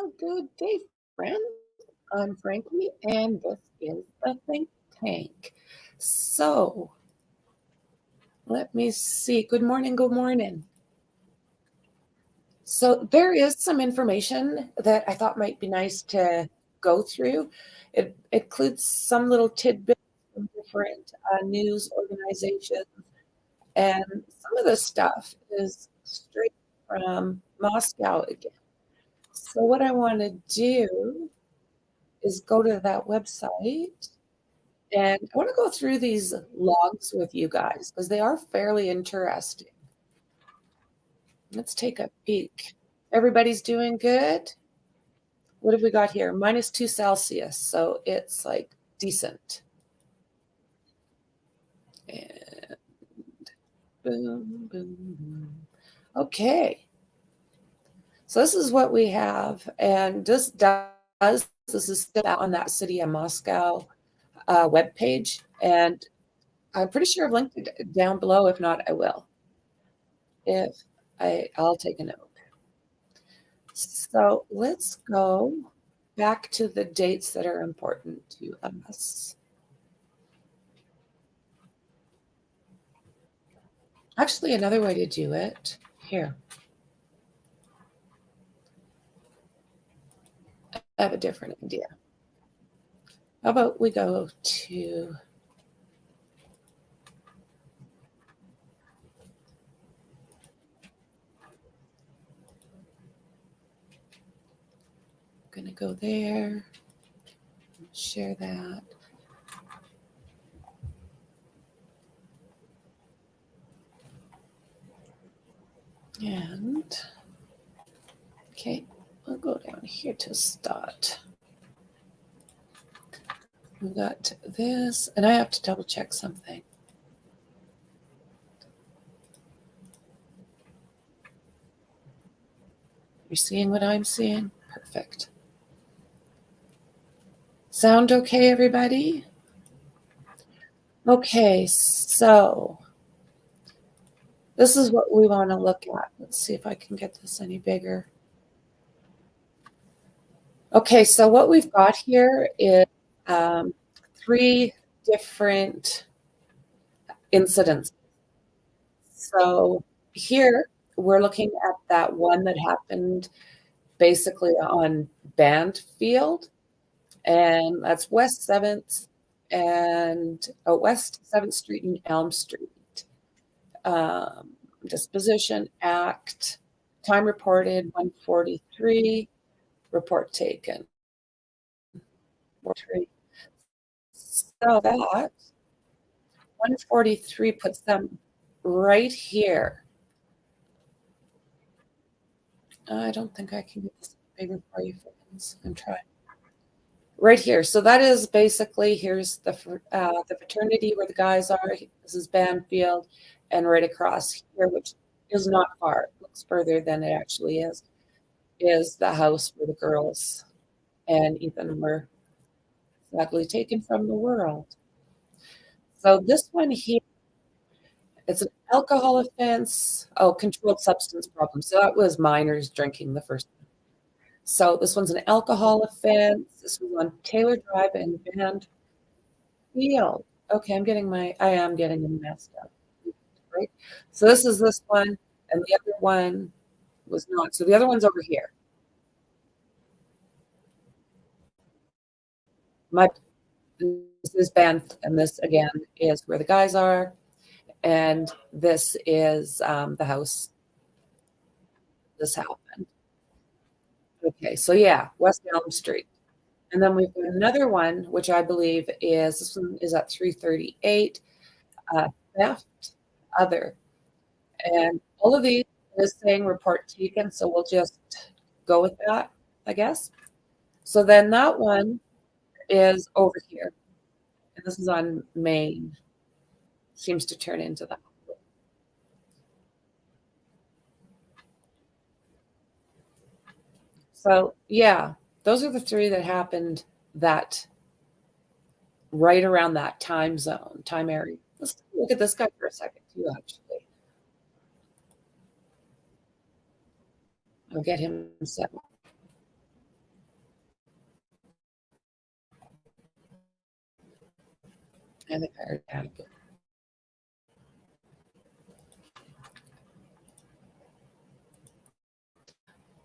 Well, good day, friends. I'm Franky, and this is the Think Tank. So, let me see. Good morning, good morning. So, there is some information that I thought might be nice to go through. It includes some little tidbits from different news organizations, and some of the stuff is straight from Moscow again. So, what I want to do is go to that website. And I want to go through these logs with you guys because they are fairly interesting. Let's take a peek. Everybody's doing good? What have we got here? -2 Celsius. So it's like decent. And boom, boom, boom. Okay. So this is what we have. And this is still out on that City of Moscow webpage. And I'm pretty sure I've linked it down below. If not, I will. I'll take a note. So let's go back to the dates that are important to us. Actually, another way to do it here. I have a different idea. How about we go to going to go there, share that. And okay, I'll go down here to start. We got this, and I have to double check something. You're seeing what I'm seeing? Perfect. Sound okay, everybody? Okay, so this is what we want to look at. Let's see if I can get this any bigger. Okay, so what we've got here is 3 different incidents. So here we're looking at that one that happened basically on Bandfield, and that's West 7th and West 7th Street and Elm Street. Disposition Act, time reported 1:43, report taken. So that 1:43 puts them right here. I don't think I can get this bigger for you, friends. I'm trying. Right here. So that is basically, here's the fraternity where the guys are. This is Banfield, and right across here, which is not far, it looks further than it actually is the house where the girls and Ethan were sadly taken from the world. So this one here, it's an alcohol offense. Oh, controlled substance problem. So that was minors drinking the first one. So this one's an alcohol offense. This was on Taylor Drive and Bandfield. Okay, I am getting them messed up. Right? So this is this one, and the other one was not. So the other one's over here. This is Banff, and this again is where the guys are, and this is the house. This happened. Okay, so yeah, West Elm Street. And then we've got another one, which I believe is this one is at 338, theft, other. And all of these is saying report taken, so we'll just go with that, I guess. So then that one is over here. And this is on Main. Seems to turn into that. So yeah, those are the 3 that happened that right around that time zone, time area. Let's look at this guy for a second too, actually. I'll get him set. I think I already had it.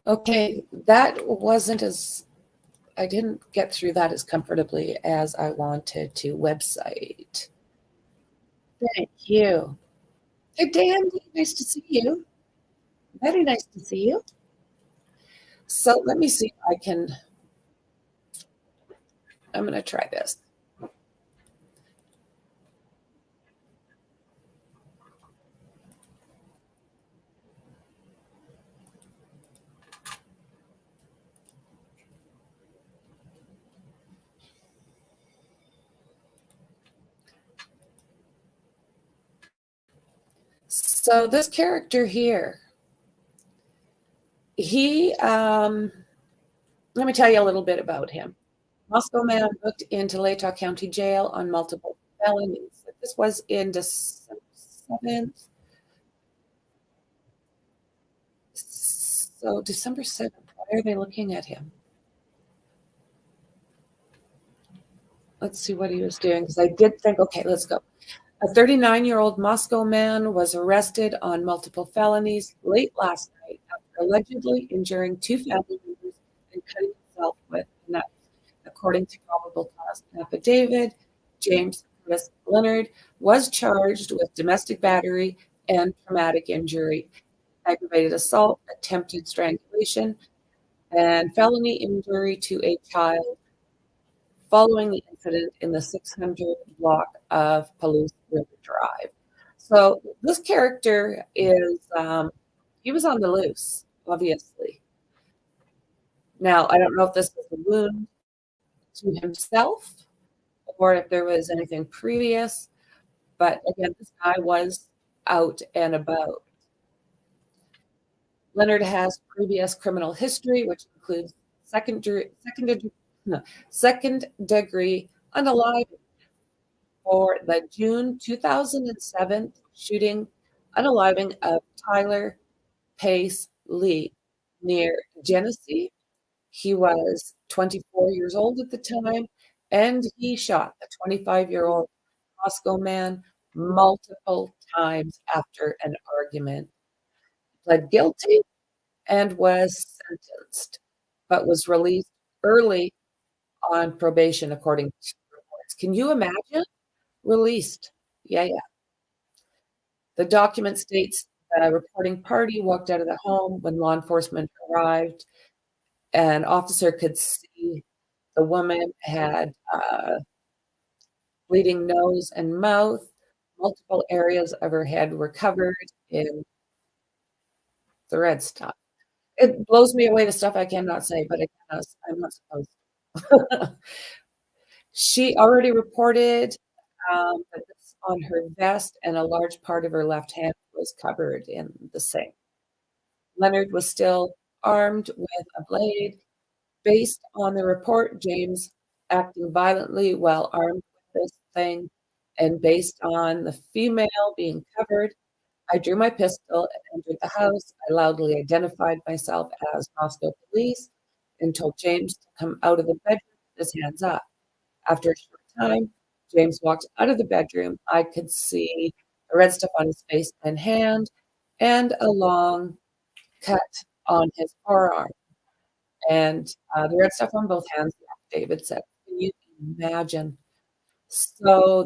Okay, that wasn't as I didn't get through that as comfortably as I wanted to. Website. Thank you. Hey, Dan, nice to see you. Very nice to see you. So let me see if I can. I'm going to try this. So this character here, he, let me tell you a little bit about him. Moscow man booked into Latah County Jail on multiple felonies. This was in December 7th. So December 7th, why are they looking at him? Let's see what he was doing, because I did think, okay, let's go. A 39-year-old Moscow man was arrested on multiple felonies late last night after allegedly injuring two family members and cutting himself with a knife. According to probable cause affidavit, James Chris Leonard was charged with domestic battery and traumatic injury, aggravated assault, attempted strangulation, and felony injury to a child following the incident in the 600 block of Palouse River Drive. So this character is, he was on the loose, obviously. Now, I don't know if this was a wound to himself or if there was anything previous, but again, this guy was out and about. Leonard has previous criminal history, which includes second degree unaliving for the June 2007 shooting unaliving of Tyler Pace Lee near Genesee. He was 24 years old at the time, and he shot the 25-year-old Moscow man multiple times after an argument. Pled guilty and was sentenced, but was released early on probation, according to reports. Can you imagine? Released. Yeah, yeah. The document states that a reporting party walked out of the home when law enforcement arrived. An officer could see the woman had bleeding nose and mouth. Multiple areas of her head were covered in the red stuff. It blows me away the stuff I cannot say, but I'm not supposed to. She already reported that this on her vest and a large part of her left hand was covered in the same. Leonard was still armed with a blade. Based on the report, James acting violently while armed with this thing, and based on the female being covered, I drew my pistol and entered the house. I loudly identified myself as Moscow police and told James to come out of the bedroom with his hands up. After a short time, James walked out of the bedroom. I could see the red stuff on his face and hand and a long cut on his forearm. And the red stuff on both hands, David said. Can you imagine? So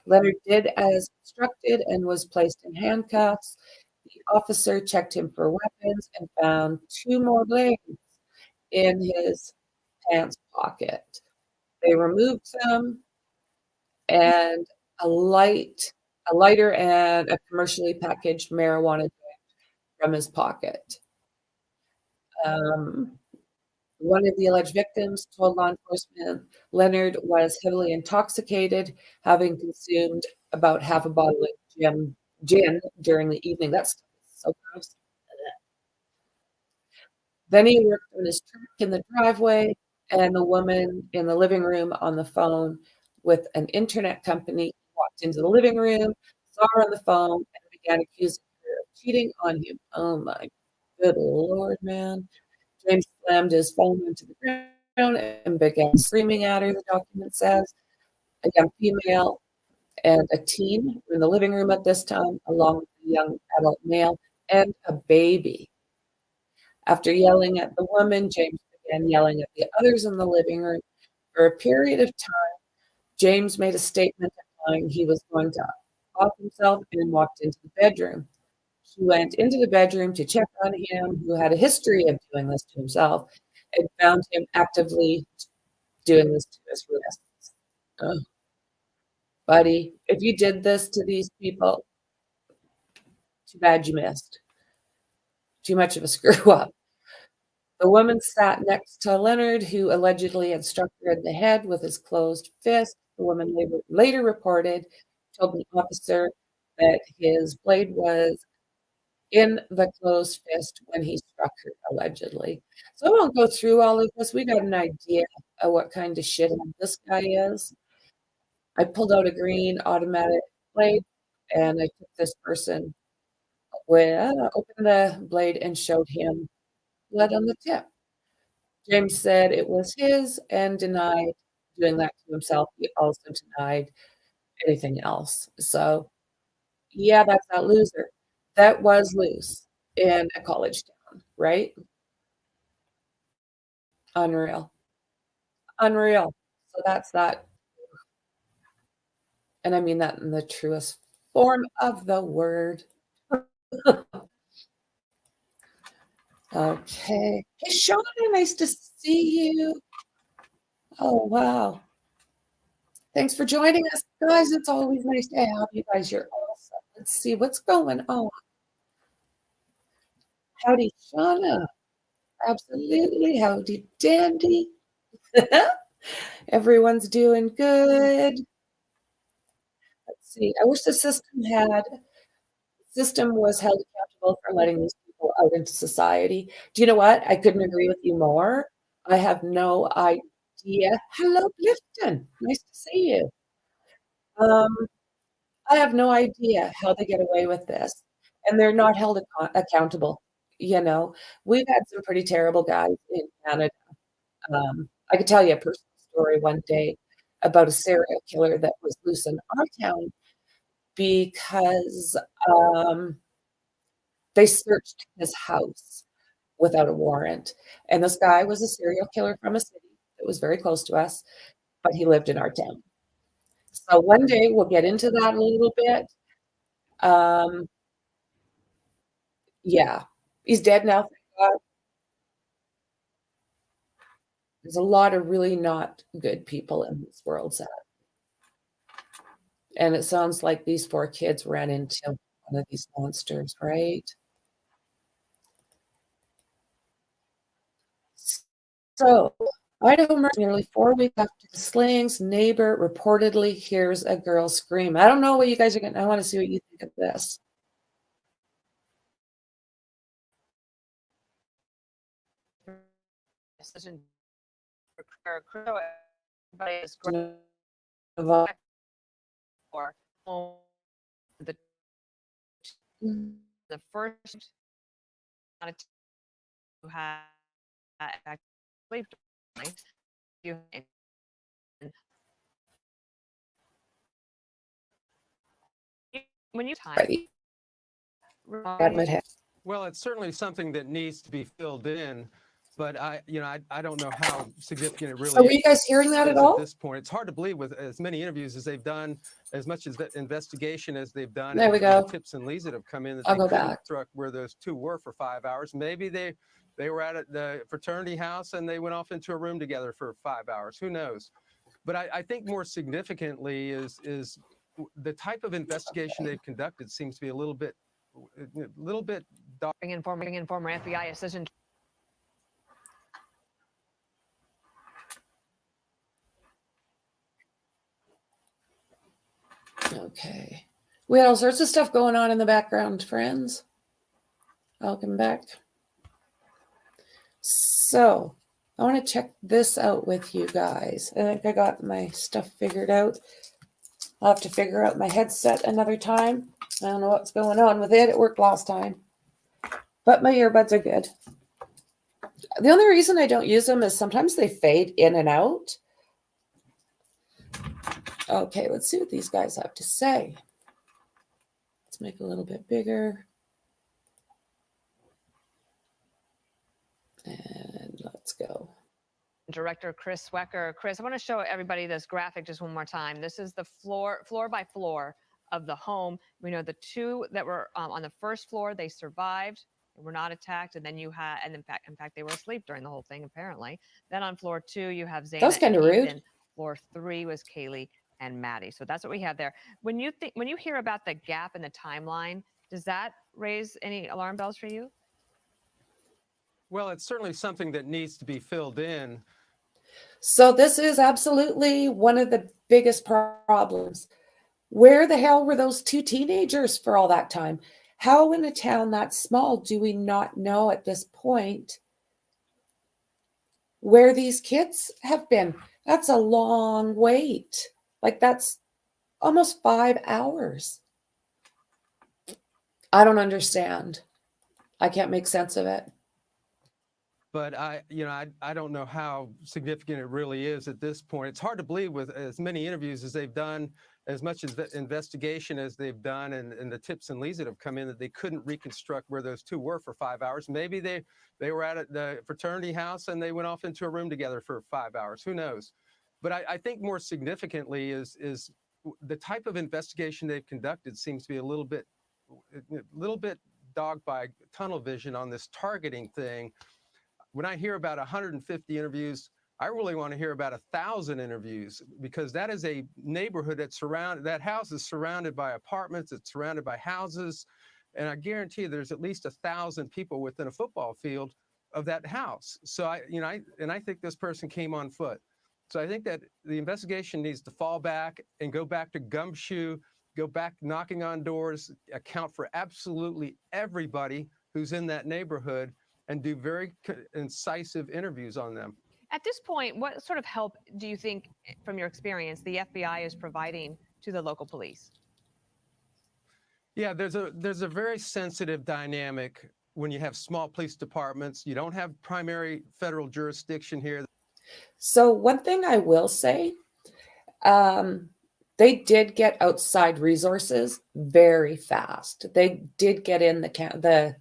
Leonard did as instructed and was placed in handcuffs. The officer checked him for weapons and found two more blades in his pants pocket. They removed them and a lighter and a commercially packaged marijuana from his pocket. Um, One of the alleged victims told law enforcement Leonard was heavily intoxicated, having consumed about half a bottle of gin during the evening. That's so gross. Then he worked on his truck in the driveway, and the woman in the living room on the phone with an internet company walked into the living room, saw her on the phone, and began accusing her of cheating on him. Oh my good Lord, man. James slammed his phone into the ground and began screaming at her, the document says. a young female and a teen were in the living room at this time, along with a young adult male and a baby. After yelling at the woman, James began yelling at the others in the living room. For a period of time, James made a statement implying he was going to off himself and walked into the bedroom. She went into the bedroom to check on him, who had a history of doing this to himself, and found him actively doing this to his wrists. Ugh, buddy, if you did this to these people, too bad you missed. Too much of a screw up. The woman sat next to Leonard, who allegedly had struck her in the head with his closed fist. The woman later reported, told the officer that his blade was in the closed fist when he struck her, allegedly. So I won't go through all of this. We got an idea of what kind of shit this guy is. I pulled out a green automatic blade and I took this person with opened the blade and showed him blood on the tip. James said it was his and denied doing that to himself. He also denied anything else. So, yeah, that's that loser. That was loose in a college town, right? Unreal. Unreal. So that's that. And I mean that in the truest form of the word. Okay. Hey, Shauna, nice to see you. Oh, wow. Thanks for joining us, guys. It's always nice to have you guys. You're awesome. Let's see what's going on. Howdy, Shauna. Absolutely. Howdy, Dandy. Everyone's doing good. Let's see. I wish the system was held accountable for letting these people out into society. Do you know what? I couldn't agree with you more. I have no idea. Hello, Clifton. Nice to see you. Um, I have no idea how they get away with this, and they're not held accountable. You know, we've had some pretty terrible guys in Canada. I could tell you a personal story one day about a serial killer that was loose in our town because um, they searched his house without a warrant. And this guy was a serial killer from a city that was very close to us, but he lived in our town. So one day we'll get into that a little bit. Um, yeah, he's dead now. Thank God. There's a lot of really not good people in this world, sad. And it sounds like these 4 kids ran into one of these monsters, right? So, Idaho murder nearly 4 weeks after the slayings, neighbor reportedly hears a girl scream. I don't know what you guys are going to, I want to see what you think of this. The first who had sleep you when you time well, it's certainly something that needs to be filled in, but I don't know how significant it really So were you guys hearing that at all? At this point. It's hard to believe with as many interviews as they've done, as much as investigation as they've done. There we go. The tips and leads that have come in that I'll they go couldn't back. truck where those 2 were for 5 hours. Maybe they were at the fraternity house and they went off into a room together for 5 hours. Who knows? But I think more significantly is the type of investigation they've conducted seems to be a little bit dark. Former FBI assistant. Okay. We had all sorts of stuff going on in the background, friends. Welcome back. So, I want to check this out with you guys. I think I got my stuff figured out. I'll have to figure out my headset another time. I don't know what's going on with it. It worked last time. But my earbuds are good. The only reason I don't use them is sometimes they fade in and out. Okay, let's see what these guys have to say. Let's make it a little bit bigger. And let's go. Director Chris Swecker. Chris, I want to show everybody this graphic just one more time. This is the floor by floor of the home. We know the two that were on the first floor, they survived and were not attacked. And then you had, and in fact, they were asleep during the whole thing, apparently. Then on floor 2, you have Zaina. That was kind of rude. Ethan. Floor 3 was Kaylee and Maddie. So that's what we have there. When you hear about the gap in the timeline, does that raise any alarm bells for you? Well, it's certainly something that needs to be filled in. So this is absolutely one of the biggest problems. Where the hell were those 2 teenagers for all that time? How in a town that small do we not know at this point where these kids have been? That's a long wait. Like, that's almost 5 hours. I don't understand. I can't make sense of it. But I don't know how significant it really is at this point. It's hard to believe with as many interviews as they've done, as much as investigation as they've done, and the tips and leads that have come in, that they couldn't reconstruct where those 2 were for 5 hours. Maybe they were at the fraternity house and they went off into a room together for 5 hours. Who knows? But I think more significantly is the type of investigation they've conducted seems to be a little bit dogged by tunnel vision on this targeting thing. When I hear about 150 interviews, I really want to hear about 1,000 interviews, because that is a neighborhood that house is surrounded by apartments, it's surrounded by houses, and I guarantee there's at least 1,000 people within a football field of that house. So I think this person came on foot. So I think that the investigation needs to fall back and go back to gumshoe, go back knocking on doors, account for absolutely everybody who's in that neighborhood, and do very incisive interviews on them. At this point, what sort of help do you think, from your experience, the FBI is providing to the local police? Yeah, there's a very sensitive dynamic when you have small police departments. You don't have primary federal jurisdiction here. So one thing I will say, they did get outside resources very fast. They did get in the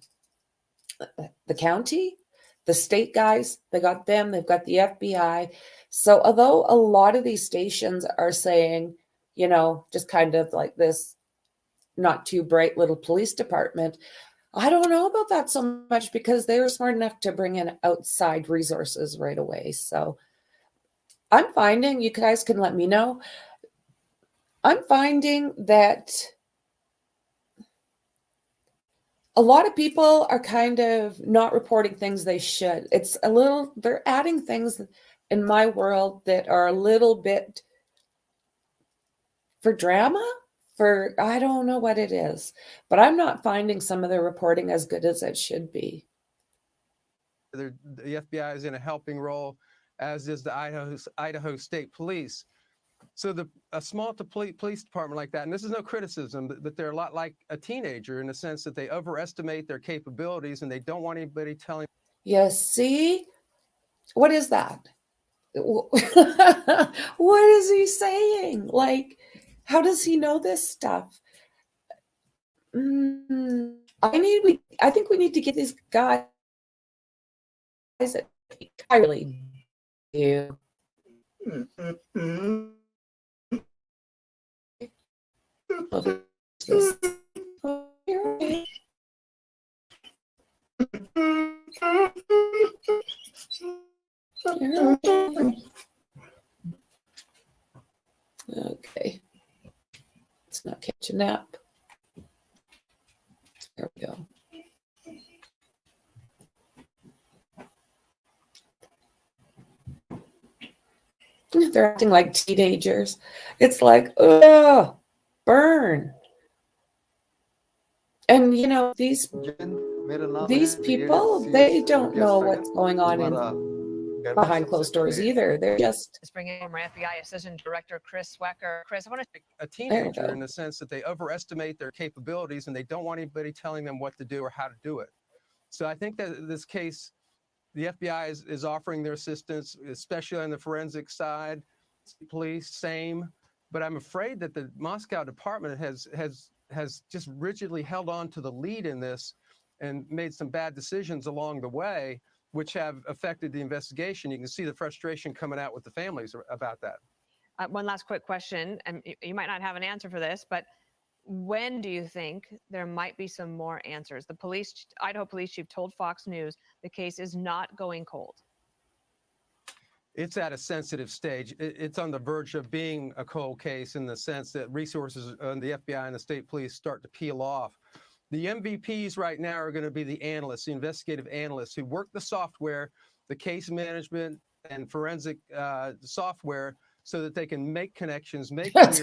county, the state guys, they got them, they've got the FBI. So although a lot of these stations are saying, just kind of like this not too bright little police department, I don't know about that so much, because they were smart enough to bring in outside resources right away. So I'm finding, you guys can let me know, I'm finding that a lot of people are kind of not reporting things they should. They're adding things in my world that are a little bit for drama, I don't know what it is, but I'm not finding some of their reporting as good as it should be. The FBI is in a helping role, as is the Idaho State Police. So a small police department like that, and this is no criticism, but they're a lot like a teenager in the sense that they overestimate their capabilities and they don't want anybody telling. Yes, see? What is that? What is he saying? Like, how does he know this stuff? I think we need to get these guys that I really do. Okay, let's not catch a nap. There we go. They're acting like teenagers. It's like, ugh, burn. And these people, they don't know what's going on behind closed doors either. They're just. Let's bring in former FBI Assistant Director Chris Swecker. Chris, I want to. A teenager in the sense that they overestimate their capabilities and they don't want anybody telling them what to do or how to do it. So I think that in this case, the FBI is offering their assistance, especially on the forensic side. Police, same. But I'm afraid that the Moscow department has just rigidly held on to the lead in this and made some bad decisions along the way, which have affected the investigation. You can see the frustration coming out with the families about that. One last quick question, and you might not have an answer for this, but when do you think there might be some more answers? The Idaho police chief told Fox News the case is not going cold. It's at a sensitive stage. It's on the verge of being a cold case in the sense that resources on the FBI and the state police start to peel off. The MVPs right now are going to be the analysts, the investigative analysts who work the software, the case management and forensic software, so that they can make connections, make theories,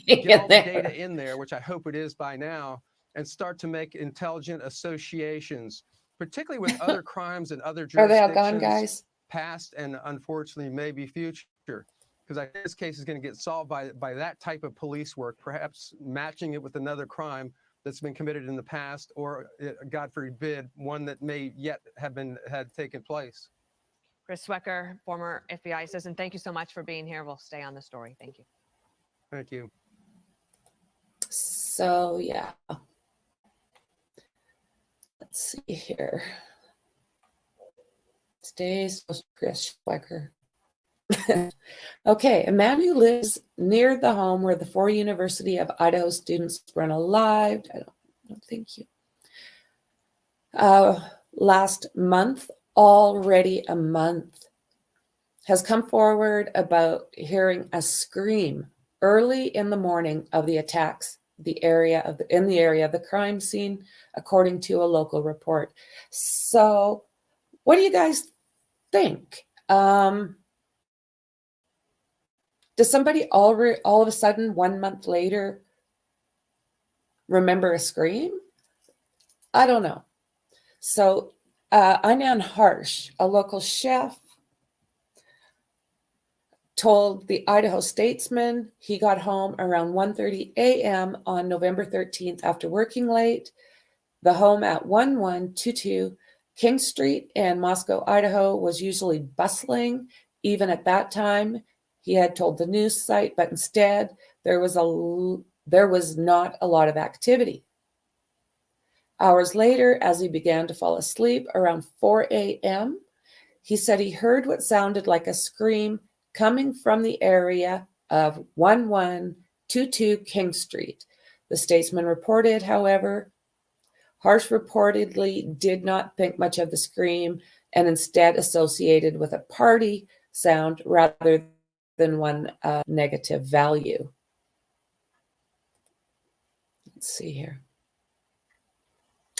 get all the data in there, which I hope it is by now, and start to make intelligent associations, particularly with other crimes and other jurisdictions. Are they all gone, guys? Past and unfortunately maybe future, because I think this case is going to get solved by that type of police work, perhaps matching it with another crime that's been committed in the past, or God forbid, one that may yet have had taken place. Chris Wecker, former FBI assistant, thank you so much for being here. We'll stay on the story. Thank you. Thank you. So yeah, let's see here. Stays Chris Wecker. Okay, a man who lives near the home where the 4 University of Idaho students run alive. I don't think you. Last month, already a month, has come forward about hearing a scream early in the morning of the attacks, in the area of the crime scene, according to a local report. So, what do you guys think? Does somebody all of a sudden 1 month later remember a scream? I don't know. So Anand Harsh, a local chef, told the Idaho Statesman he got home around 1:30 a.m. on November 13th after working late. The home at 1122 King Street in Moscow, Idaho was usually bustling. Even at that time, he had told the news site, but instead there was not a lot of activity. Hours later, as he began to fall asleep around 4 a.m., he said he heard what sounded like a scream coming from the area of 1122 King Street. The Statesman reported, however, Harsh reportedly did not think much of the scream and instead associated with a party sound rather than one negative value. Let's see here.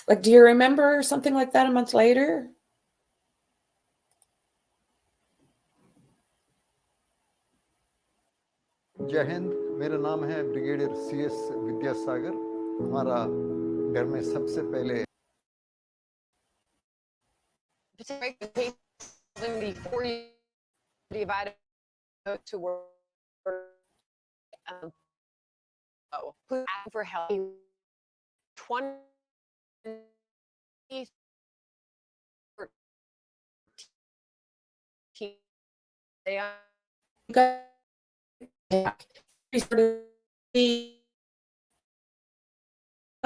Like, do you remember something like that a month later? जय हिंद, मेरा नाम है brigadier CS Vidyasagar. हमारा घर में सबसे पहले before you divided to work for help 20 they are not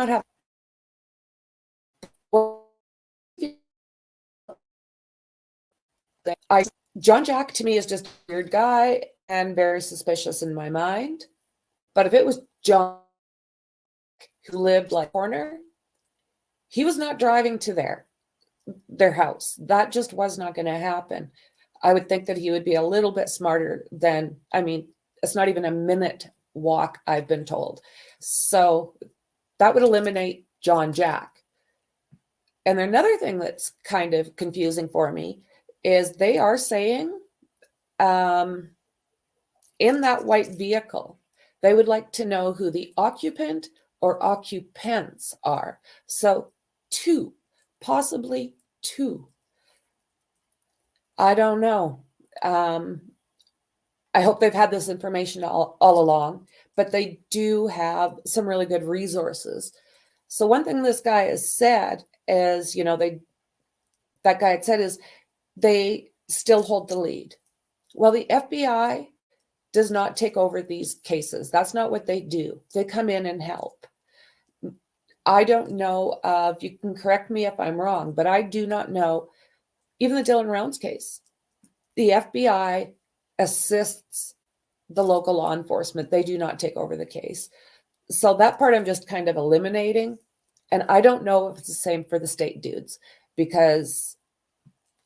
have John Jack to me is just a weird guy and very suspicious in my mind. But if it was John who lived like corner, he was not driving to their house. That just was not going to happen. I would think that he would be a little bit smarter than, I mean, it's not even a minute walk, I've been told. So that would eliminate John Jack. And another thing that's kind of confusing for me is they are saying in that white vehicle, they would like to know who the occupant or occupants are. So possibly two. I don't know. I hope they've had this information all along, but they do have some really good resources. So one thing this guy has said is, that guy had said is they still hold the lead. Well, the FBI does not take over these cases. That's not what they do. They come in and help. I don't know of, you can correct me if I'm wrong, but I do not know, even the Dylan Rounds case, the FBI assists the local law enforcement. They do not take over the case. So that part I'm just kind of eliminating. And I don't know if it's the same for the state dudes because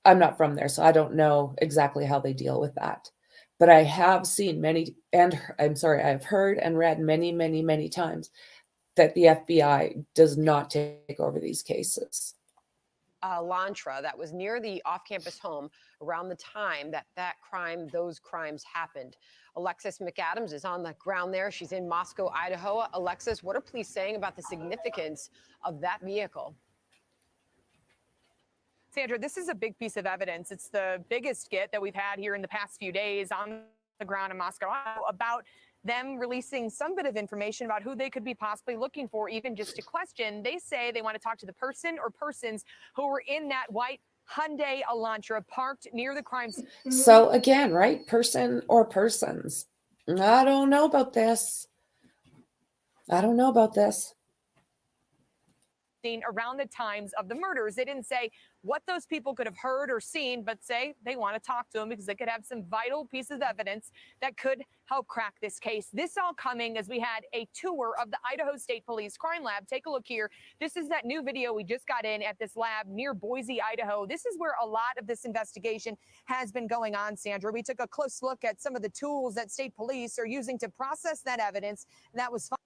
I'm not from there. So I don't know exactly how they deal with that. But I have seen many, and I'm sorry, I've heard and read many, many, many times that the FBI does not take over these cases. Lantra that was near the off-campus home around the time those crimes happened. Alexis McAdams is on the ground there. She's in Moscow, Idaho. Alexis, what are police saying about the significance of that vehicle? Sandra, this is a big piece of evidence. It's the biggest get that we've had here in the past few days on the ground in Moscow about them releasing some bit of information about who they could be possibly looking for, even just to question. They say they want to talk to the person or persons who were in that white Hyundai Elantra parked near the crime scene. So again, right? Person or persons. I don't know about this. I don't know about this. Around the times of the murders. They didn't say what those people could have heard or seen, but say they want to talk to them because they could have some vital pieces of evidence that could help crack this case. This all coming as we had a tour of the Idaho State Police Crime Lab. Take a look here. This is that new video we just got in at this lab near Boise, Idaho. This is where a lot of this investigation has been going on, Sandra. We took a close look at some of the tools that state police are using to process that evidence. And that was fun.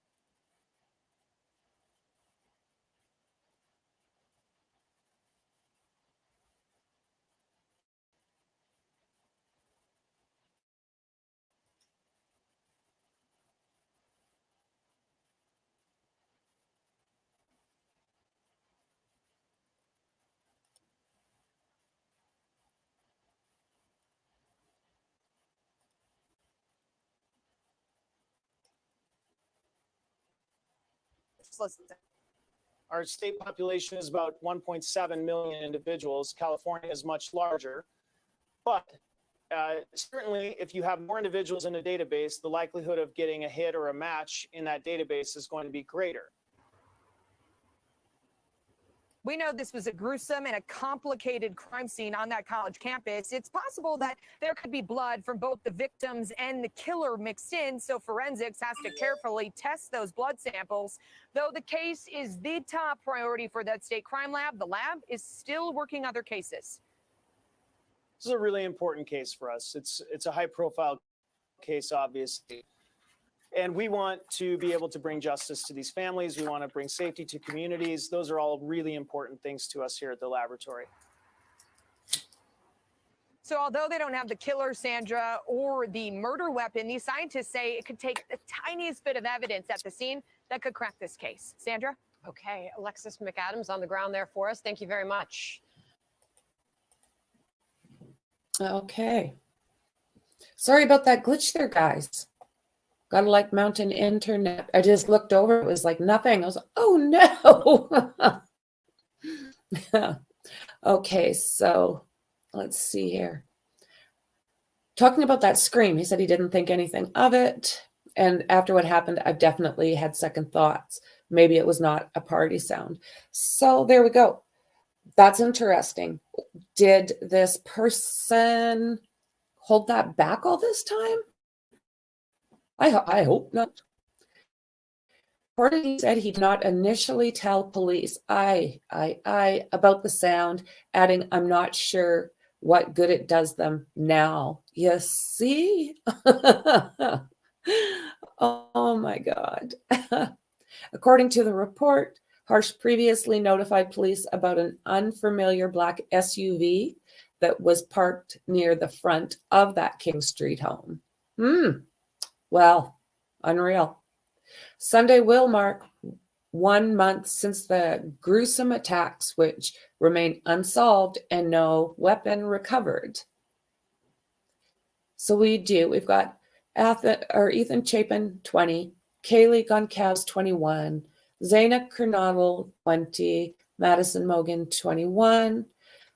Listen. Our state population is about 1.7 million individuals. California is much larger. But certainly, if you have more individuals in a database, the likelihood of getting a hit or a match in that database is going to be greater. We know this was a gruesome and a complicated crime scene on that college campus. It's possible that there could be blood from both the victims and the killer mixed in, so forensics has to carefully test those blood samples. Though the case is the top priority for that state crime lab, the lab is still working other cases. This is a really important case for us. It's a high-profile case, obviously. And we want to be able to bring justice to these families. We want to bring safety to communities. Those are all really important things to us here at the laboratory. So although they don't have the killer, Sandra, or the murder weapon, these scientists say it could take the tiniest bit of evidence at the scene that could crack this case. Sandra? Okay, Alexis McAdams on the ground there for us. Thank you very much. Okay. Sorry about that glitch there, guys. Got to like mountain internet. I just looked over. It was like nothing. I was like, oh no. Okay, so let's see here. Talking about that scream, he said he didn't think anything of it. And after what happened, I've definitely had second thoughts. Maybe it was not a party sound. So there we go. That's interesting. Did this person hold that back all this time? I hope not. He said he did not initially tell police about the sound, adding, I'm not sure what good it does them now. You see? Oh my God. According to the report, Harsh previously notified police about an unfamiliar black SUV that was parked near the front of that King Street home. Well, unreal. Sunday will mark 1 month since the gruesome attacks, which remain unsolved and no weapon recovered. So we've got Ethan Chapin, 20, Kaylee Goncalves, 21, Zaina Kernodle, 20, Madison Mogan, 21,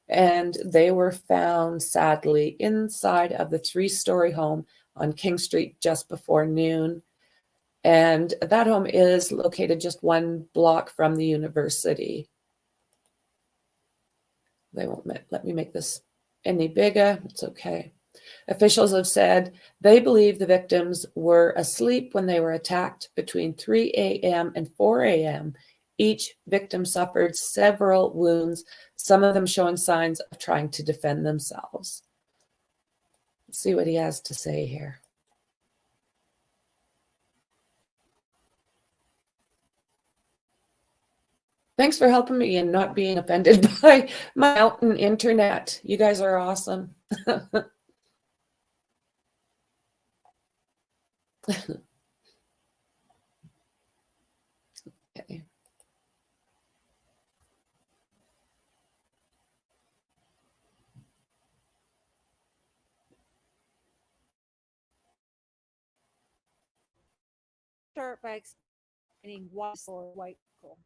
and they were found sadly inside of the 3-story home on King Street just before noon. And that home is located just 1 block from the university. They won't let me make this any bigger. It's okay. Officials have said they believe the victims were asleep when they were attacked between 3 a.m. and 4 a.m. Each victim suffered several wounds, some of them showing signs of trying to defend themselves. Let's see what he has to say here. Thanks for helping me and not being offended by my mountain internet. You guys are awesome. Okay. Start by explaining why or white vehicle.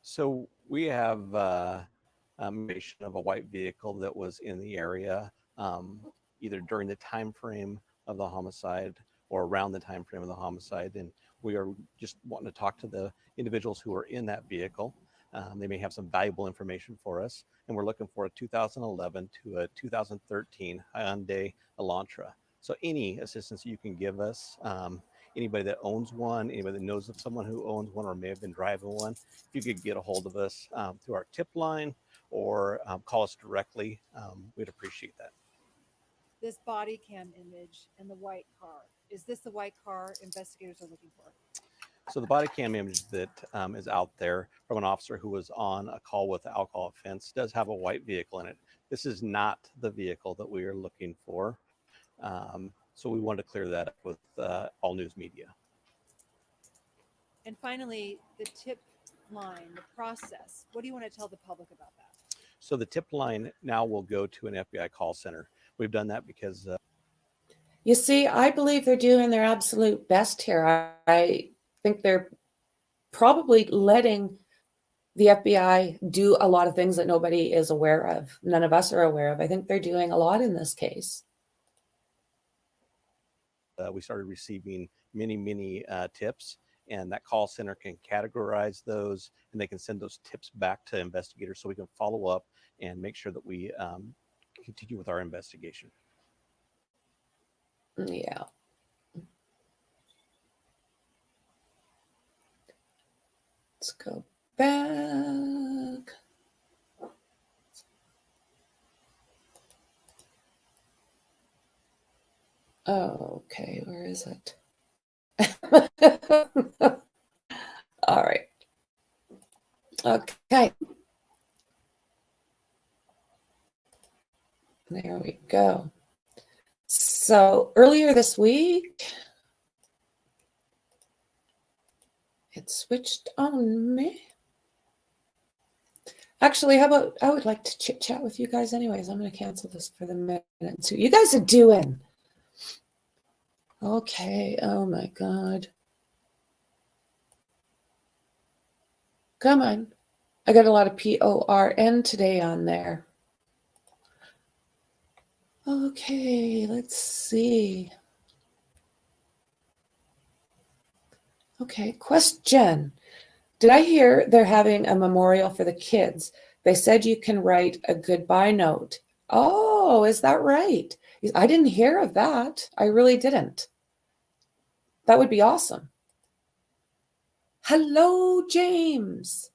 So we have information of a white vehicle that was in the area either during the time frame of the homicide or around the time frame of the homicide, and we are just wanting to talk to the individuals who are in that vehicle. They may have some valuable information for us, and we're looking for a 2011 to a 2013 Hyundai Elantra. So any assistance you can give us, anybody that owns one, anybody that knows of someone who owns one or may have been driving one, if you could get a hold of us through our tip line or call us directly, we'd appreciate that. This body cam image and the white car. Is this the white car investigators are looking for? So the body cam image that is out there from an officer who was on a call with the alcohol offense does have a white vehicle in it. This is not the vehicle that we are looking for. So we wanted to clear that up with all news media. And finally, the tip line, the process. What do you want to tell the public about that? So the tip line now will go to an FBI call center. We've done that because You see, I believe they're doing their absolute best here. I think they're probably letting the FBI do a lot of things that nobody is aware of. None of us are aware of. I think they're doing a lot in this case. we started receiving many tips, and that call center can categorize those, and they can send those tips back to investigators so we can follow up and make sure that we continue with our investigation. Yeah. Let's go back. Okay, where is it? All right. Okay. There we go. So earlier this week, it switched on me. Actually, how about I would like to chit chat with you guys anyways. I'm going to cancel this for the minute. So you guys are doing. Okay. Oh my God. Come on. I got a lot of PORN today on there. Okay, let's see. Okay, question. Did I hear they're having a memorial for the kids? They said you can write a goodbye note. Oh, is that right? I didn't hear of that. I really didn't. That would be awesome. Hello, James.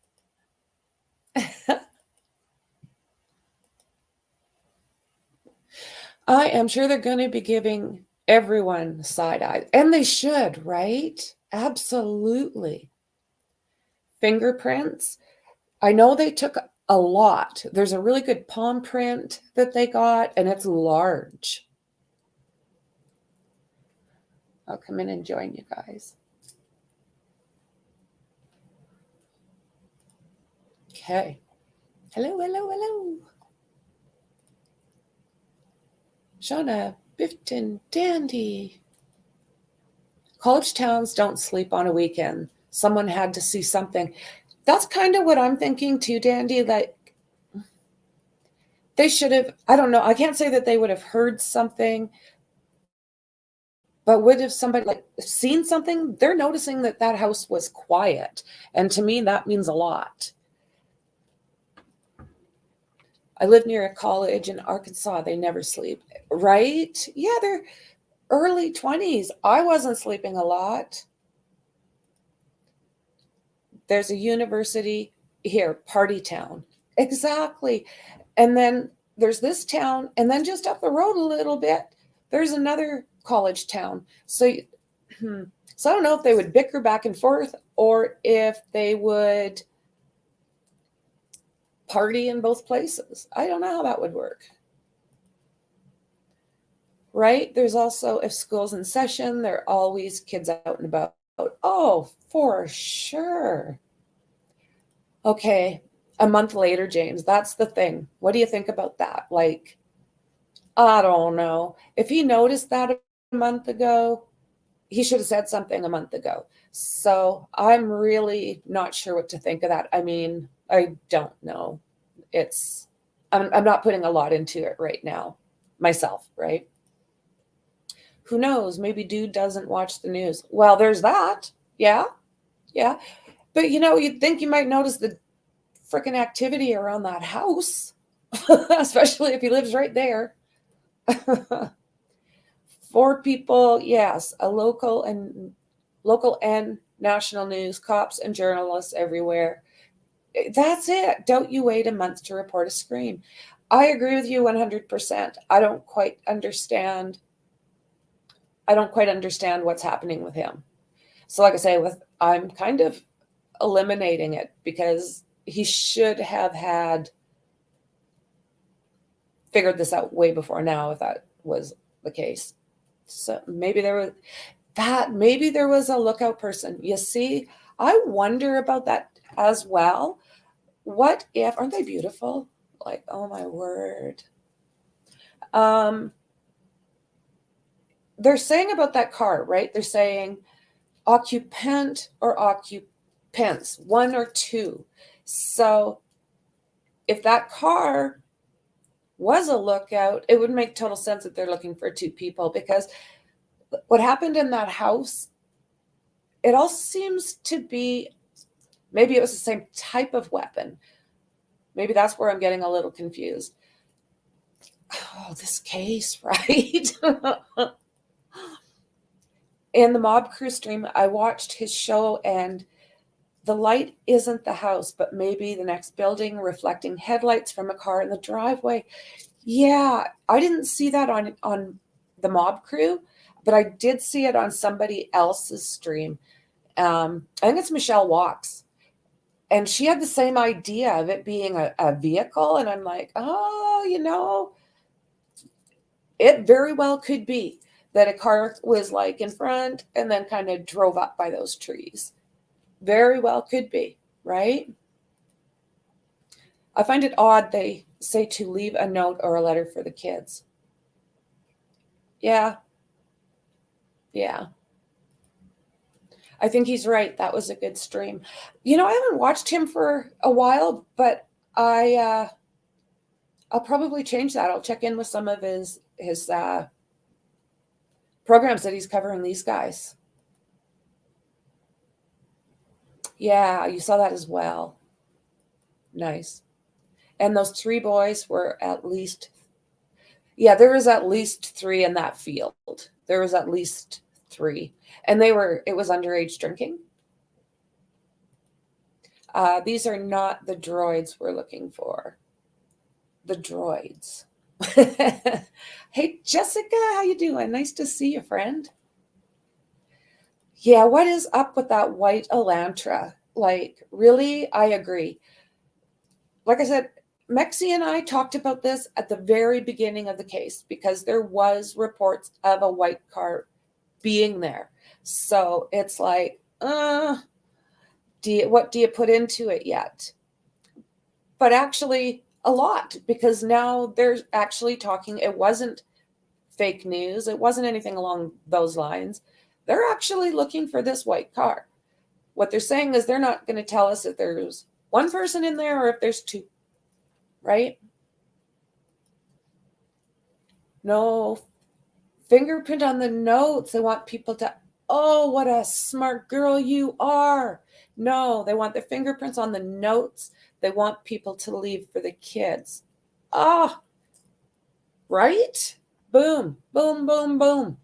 I am sure they're going to be giving everyone side eye, and they should, right? Absolutely. Fingerprints. I know they took a lot. There's a really good palm print that they got, and it's large. I'll come in and join you guys. Okay. Hello, hello, hello. Shauna, Bifton, Dandy. College towns don't sleep on a weekend. Someone had to see something. That's kind of what I'm thinking too, Dandy. Like, they should have, I don't know, I can't say that they would have heard something, But what if somebody like seen something? They're noticing that that house was quiet. And to me, that means a lot. I live near a college in Arkansas. They never sleep, right? Yeah, they're early 20s. I wasn't sleeping a lot. There's a university here, Party Town. Exactly. And then there's this town, and then just up the road a little bit, there's another college town. So, so I don't know if they would bicker back and forth or if they would party in both places. I don't know how that would work. Right? There's also, if school's in session, there are always kids out and about. Oh, for sure. Okay, a month later, James, that's the thing. What do you think about that? Like, I don't know. If he noticed that a month ago, he should have said something a month ago. So I'm really not sure what to think of that. I mean, I don't know. I'm not putting a lot into it right now myself, right? Who knows? Maybe dude doesn't watch the news. Well, there's that. Yeah. Yeah. But you'd think you might notice the freaking activity around that house, especially if he lives right there. 4 people, yes, a local and national news, cops and journalists everywhere. That's it. Don't you wait a month to report a scream. I agree with you 100%. I don't quite understand what's happening with him. So like I say, I'm kind of eliminating it because he should have had figured this out way before now if that was the case. So maybe there was a lookout person. You see, I wonder about that as well. What if, aren't they beautiful? Like, oh my word. They're saying about that car, right? They're saying occupant or occupants, 1 or 2. So if that car was a lookout, it would make total sense that they're looking for 2 people, because what happened in that house, it all seems to be, maybe it was the same type of weapon. Maybe that's where I'm getting a little confused. Oh, this case, right? In the Mob Crew stream, I watched his show, and the light isn't the house, but maybe the next building reflecting headlights from a car in the driveway. Yeah, I didn't see that on the Mob Crew, but I did see it on somebody else's stream. I think it's Michelle Walks. And she had the same idea of it being a vehicle. And I'm like, oh, it very well could be that a car was like in front and then kind of drove up by those trees. Very well could be, right? I find it odd they say to leave a note or a letter for the kids. Yeah. Yeah. I think he's right. That was a good stream. I haven't watched him for a while, but I'll probably change that. I'll check in with some of his programs that he's covering these guys. Yeah, you saw that as well. Nice. And those 3 boys were there was at least 3 in that field. There was at least 3. And it was underage drinking. These are not the droids we're looking for. The droids. Hey, Jessica, how you doing? Nice to see you, friend. Yeah, what is up with that white Elantra? Like, really? I agree. Like I said, Mexi and I talked about this at the very beginning of the case because there was reports of a white car being there. So it's like, what do you put into it yet? But actually a lot, because now they're actually talking, it wasn't fake news. It wasn't anything along those lines. They're actually looking for this white car. What they're saying is they're not going to tell us if there's 1 person in there or if there's 2, right? No Fingerprint on the notes. They want people to, oh, what a smart girl you are. No, they want the fingerprints on the notes. They want people to leave for the kids. Ah, right? Boom, boom, boom, boom.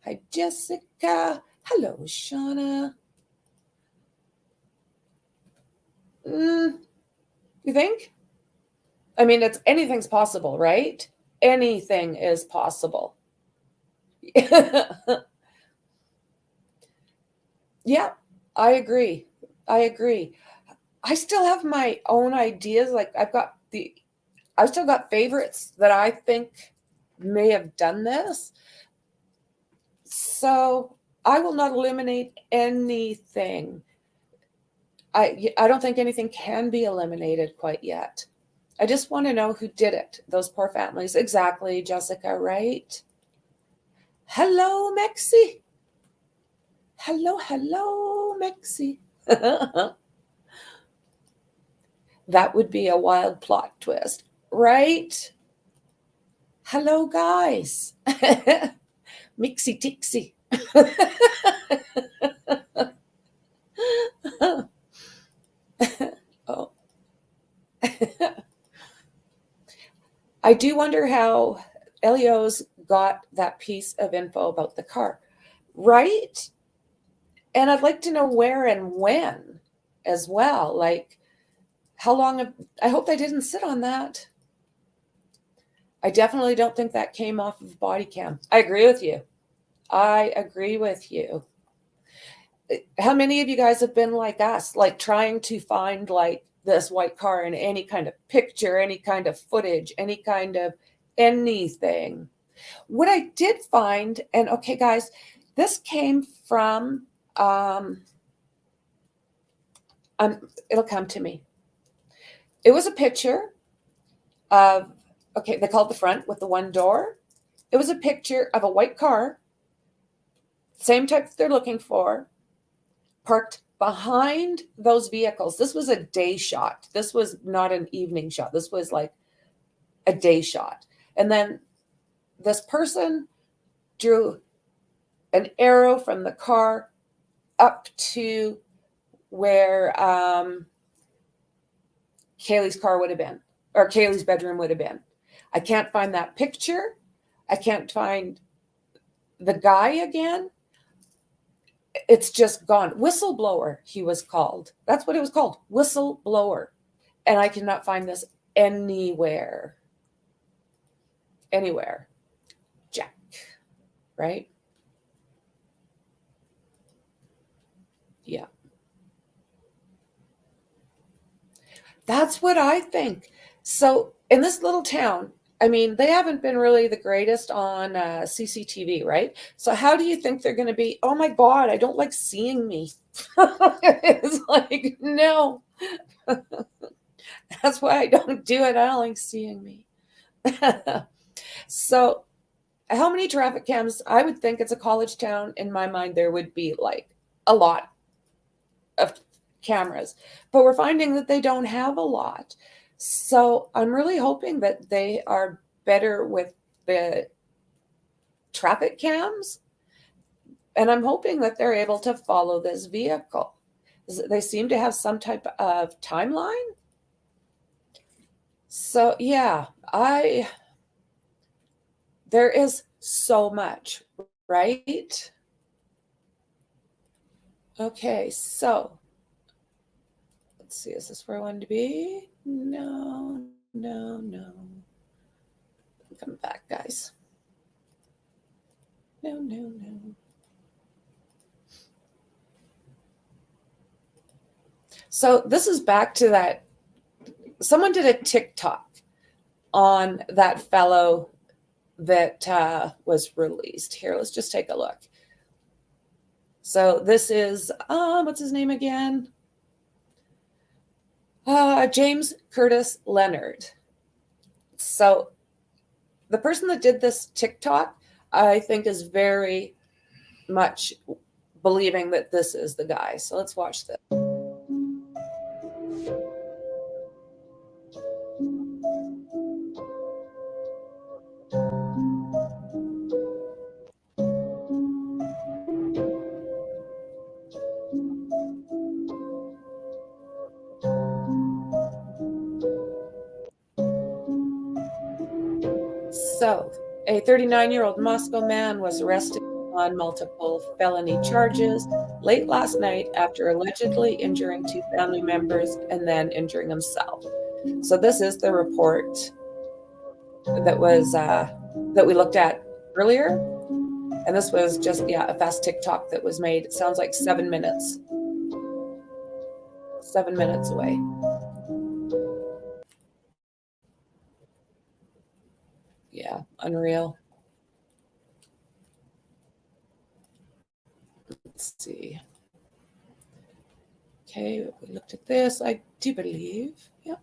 Hi, Jessica. Hello, Shauna. You think? I mean, anything's possible, right? Anything is possible. Yeah, I agree. I still have my own ideas. Like I still got favorites that I think may have done this. So I will not eliminate anything. I don't think anything can be eliminated quite yet. I just want to know who did it. Those poor families. Exactly, Jessica, right? Hello, Mexi. Hello, Mexi. That would be a wild plot twist, right? Hello, guys. Mixie Tixie. Oh. I do wonder how Elios got that piece of info about the car, right? And I'd like to know where and when as well. Like, how long? I hope they didn't sit on that. I definitely don't think that came off of body cam. I agree with you. How many of you guys have been like us, like trying to find like this white car in any kind of picture, any kind of footage, any kind of anything? What I did find, and okay, guys, this came from, it'll come to me. It was a picture of, okay, they called the front with the one door. It was a picture of a white car, same type they're looking for, parked behind those vehicles. This was a day shot. This was not an evening shot. This was like a day shot. And then this person drew an arrow from the car up to where Kaylee's car would have been, or Kaylee's bedroom would have been. I can't find that picture. I can't find the guy again. It's just gone. Whistleblower, he was called. That's what it was called, whistleblower. And I cannot find this anywhere. Jack, right? Yeah. That's what I think. So in this little town, I mean, they haven't been really the greatest on CCTV, right? So how do you think they're going to be? Oh my God, I don't like seeing me. It's like, no. That's why I don't do it. I don't like seeing me. So how many traffic cams? I would think it's a college town. In my mind, there would be like a lot of cameras, but we're finding that they don't have a lot. So I'm really hoping that they are better with the traffic cams. And I'm hoping that they're able to follow this vehicle. They seem to have some type of timeline. So yeah, there is so much, right? Okay, so let's see, is this where I wanted to be? No. Come back, guys. No. So this is back to that. Someone did a Tic Toc on that fellow that was released. Here, let's just take a look. So this is, what's his name again? James Curtis Leonard. So the person that did this Tic Toc, I think, is very much believing that this is the guy. So let's watch this. So, a 39-year-old Moscow man was arrested on multiple felony charges late last night after allegedly injuring 2 family members and then injuring himself. So this is the report that was that we looked at earlier, and this was just a fast TikTok that was made. It sounds like 7 minutes. 7 minutes away. Yeah, unreal. Let's see. Okay, we looked at this. I do believe. Yeah.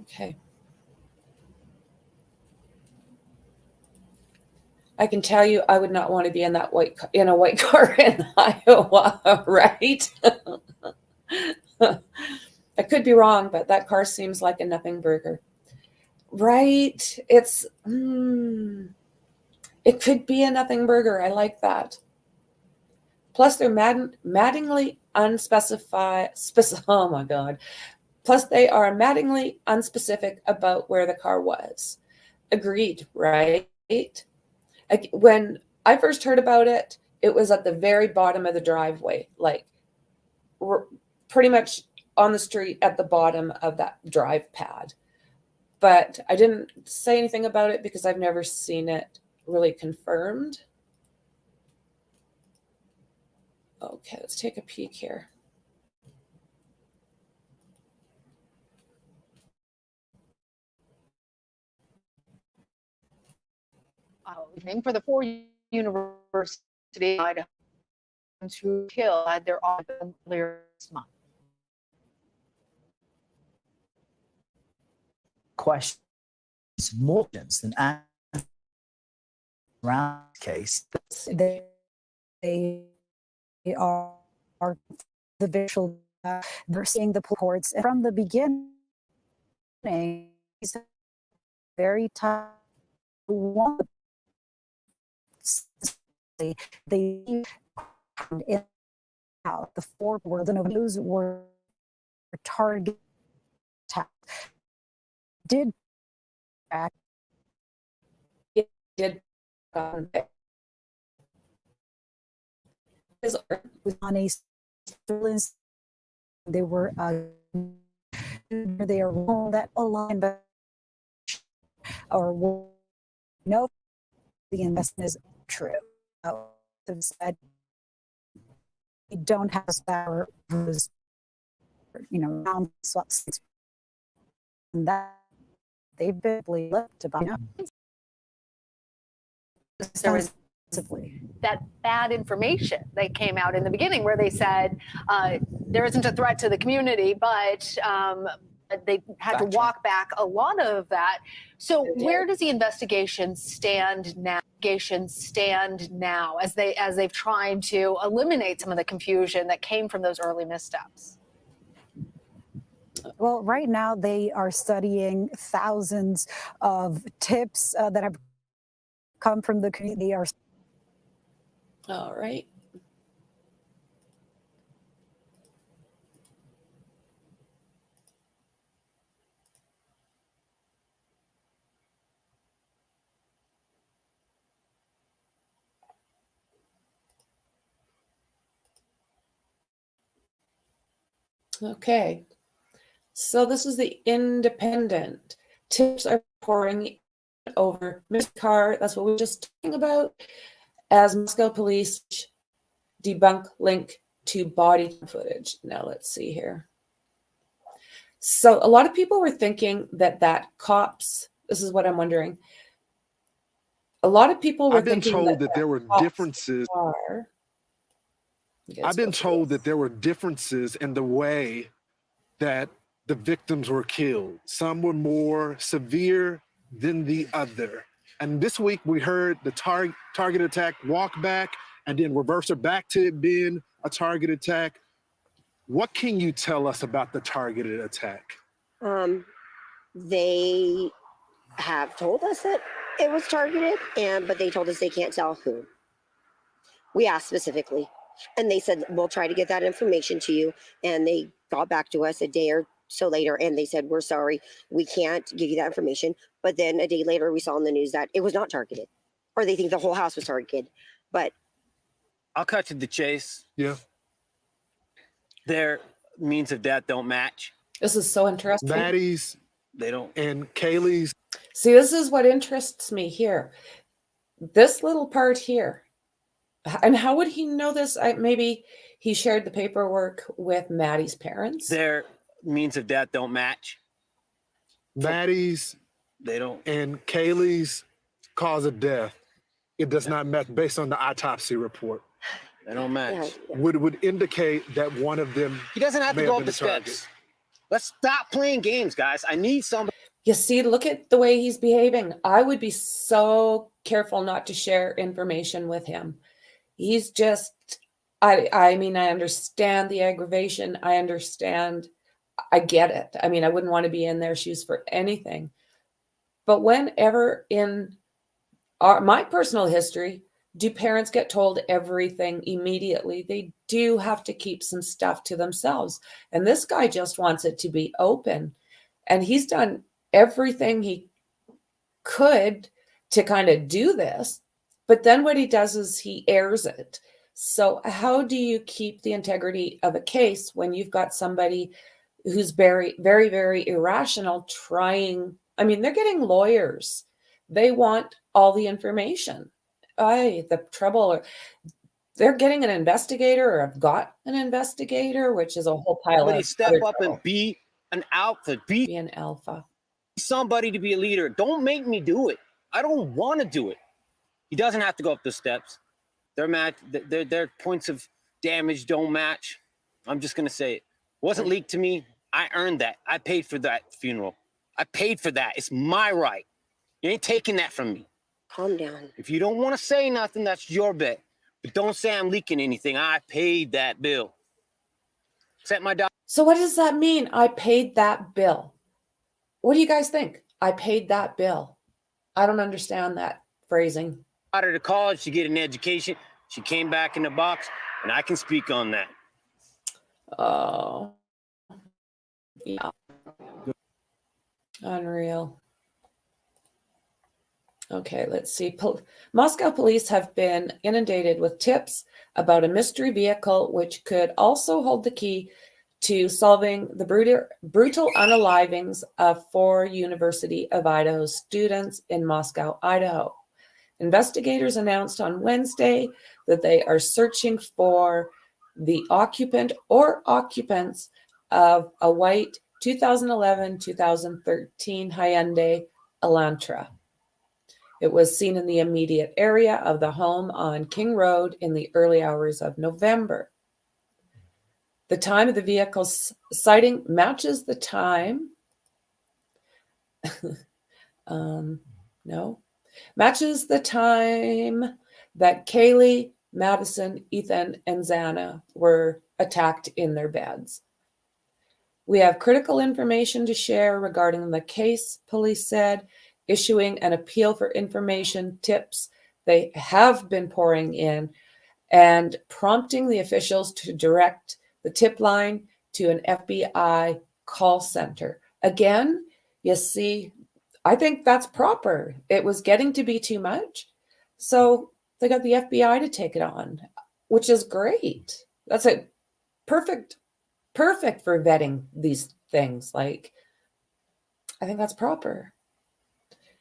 Okay. I can tell you, I would not want to be in that in a white car in Iowa, right? I could be wrong, but that car seems like a nothing burger, right? It's it could be a nothing burger. I like that. Plus, they're maddeningly unspecified. Oh my God. Plus, they are maddeningly unspecific about where the car was. Agreed, right? When I first heard about it, it was at the very bottom of the driveway, like pretty much on the street at the bottom of that drive pad. But I didn't say anything about it because I've never seen it really confirmed. Okay, let's take a peek here. Name for the 4 universities in Idaho who killed had their audit earlier this month. Questions more than around case. They are the visual. They're seeing the reports from the beginning. Very tough. One, they in out the 4 world and those were target attack. Did it did was on a surveillance. They were they are that aligned, or no, the investment is true. Said we don't have power, round swaps, and that they've been looked about. There was that bad information that came out in the beginning where they said there isn't a threat to the community, but they had to walk back a lot of that. So where does the investigation stand now? As they've tried to eliminate some of the confusion that came from those early missteps? Well, right now they are studying thousands of tips that have come from the community. All right. Okay. So this is the Independent. Tips are pouring over Mr. Carr. That's what we were just talking about. As Moscow police debunk link to body footage. Now let's see here. So a lot of people were thinking that cops, this is what I'm wondering. A lot of people were thinking that there were differences. I've been told that there were differences in the way that the victims were killed. Some were more severe than the other. And this week we heard the target attack walk back and then reverse it back to it being a target attack. What can you tell us about the targeted attack? They have told us that it was targeted, but they told us they can't tell who. We asked specifically, and they said, we'll try to get that information to you. And they got back to us a day or so later, and they said, we're sorry, we can't give you that information. But then a day later, we saw in the news that it was not targeted, or they think the whole house was targeted. But I'll cut to the chase. Yeah. Their means of death don't match. This is so interesting. Maddie's They don't. and Kaylee's. See, this is what interests me here. This little part here. And how would he know this? Maybe he shared the paperwork with Maddie's parents. Their means of death don't match. Maddie's They don't. and Kaylee's cause of death, it does not match based on the autopsy report. They don't match. Would indicate that one of them. He doesn't have to may go have up been the target. steps. Let's stop playing games, guys. I need somebody. You see, look at the way he's behaving. I would be so careful not to share information with him. He's just, I mean, I understand the aggravation. I understand. I get it. I mean, I wouldn't want to be in their shoes for anything. But whenever in my personal history, do parents get told everything immediately? They do have to keep some stuff to themselves. And this guy just wants it to be open. And he's done everything he could to kind of do this. But then what he does is he airs it. So how do you keep the integrity of a case when you've got somebody who's very, very, very irrational trying? I mean, they're getting lawyers. They want all the information. The trouble, they're getting an investigator, or have got an investigator, which is a whole pile Somebody of step other up trouble. and be an alpha. Be an alpha. Somebody to be a leader. Don't make me do it. I don't want to do it. He doesn't have to go up the steps. Their points of damage don't match. I'm just gonna say it. Wasn't leaked to me. I earned that. I paid for that funeral. I paid for that. It's my right. You ain't taking that from me. Calm down. If you don't want to say nothing, that's your bet. But don't say I'm leaking anything. I paid that bill. Set my dog. So what does that mean? I paid that bill. What do you guys think? I paid that bill. I don't understand that phrasing. Daughter to college to get an education. She came back in the box, and I can speak on that. Oh, yeah. Unreal. Okay, let's see. Moscow police have been inundated with tips about a mystery vehicle which could also hold the key to solving the brutal unalivings of 4 University of Idaho students in Moscow, Idaho. Investigators announced on Wednesday that they are searching for the occupant or occupants of a white 2011-2013 Hyundai Elantra. It was seen in the immediate area of the home on King Road in the early hours of November. The time of the vehicle's sighting matches the time. Matches the time that Kaylee, Madison, Ethan, and Xana were attacked in their beds. We have critical information to share regarding the case, police said, issuing an appeal for information tips they have been pouring in and prompting the officials to direct the tip line to an FBI call center. Again, you see, I think that's proper. It was getting to be too much. So they got the FBI to take it on, which is great. That's a perfect for vetting these things. Like, I think that's proper.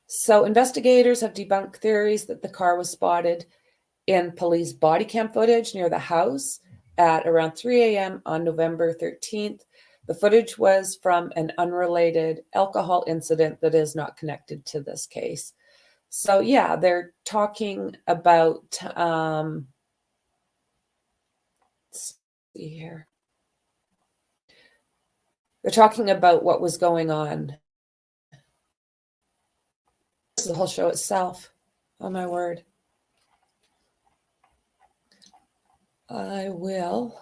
So investigators have debunked theories that the car was spotted in police body cam footage near the house at around 3 a.m. on November 13th. The footage was from an unrelated alcohol incident that is not connected to this case. So yeah, they're talking about, let's see here. They're talking about what was going on. This is the whole show itself. Oh my word. I will.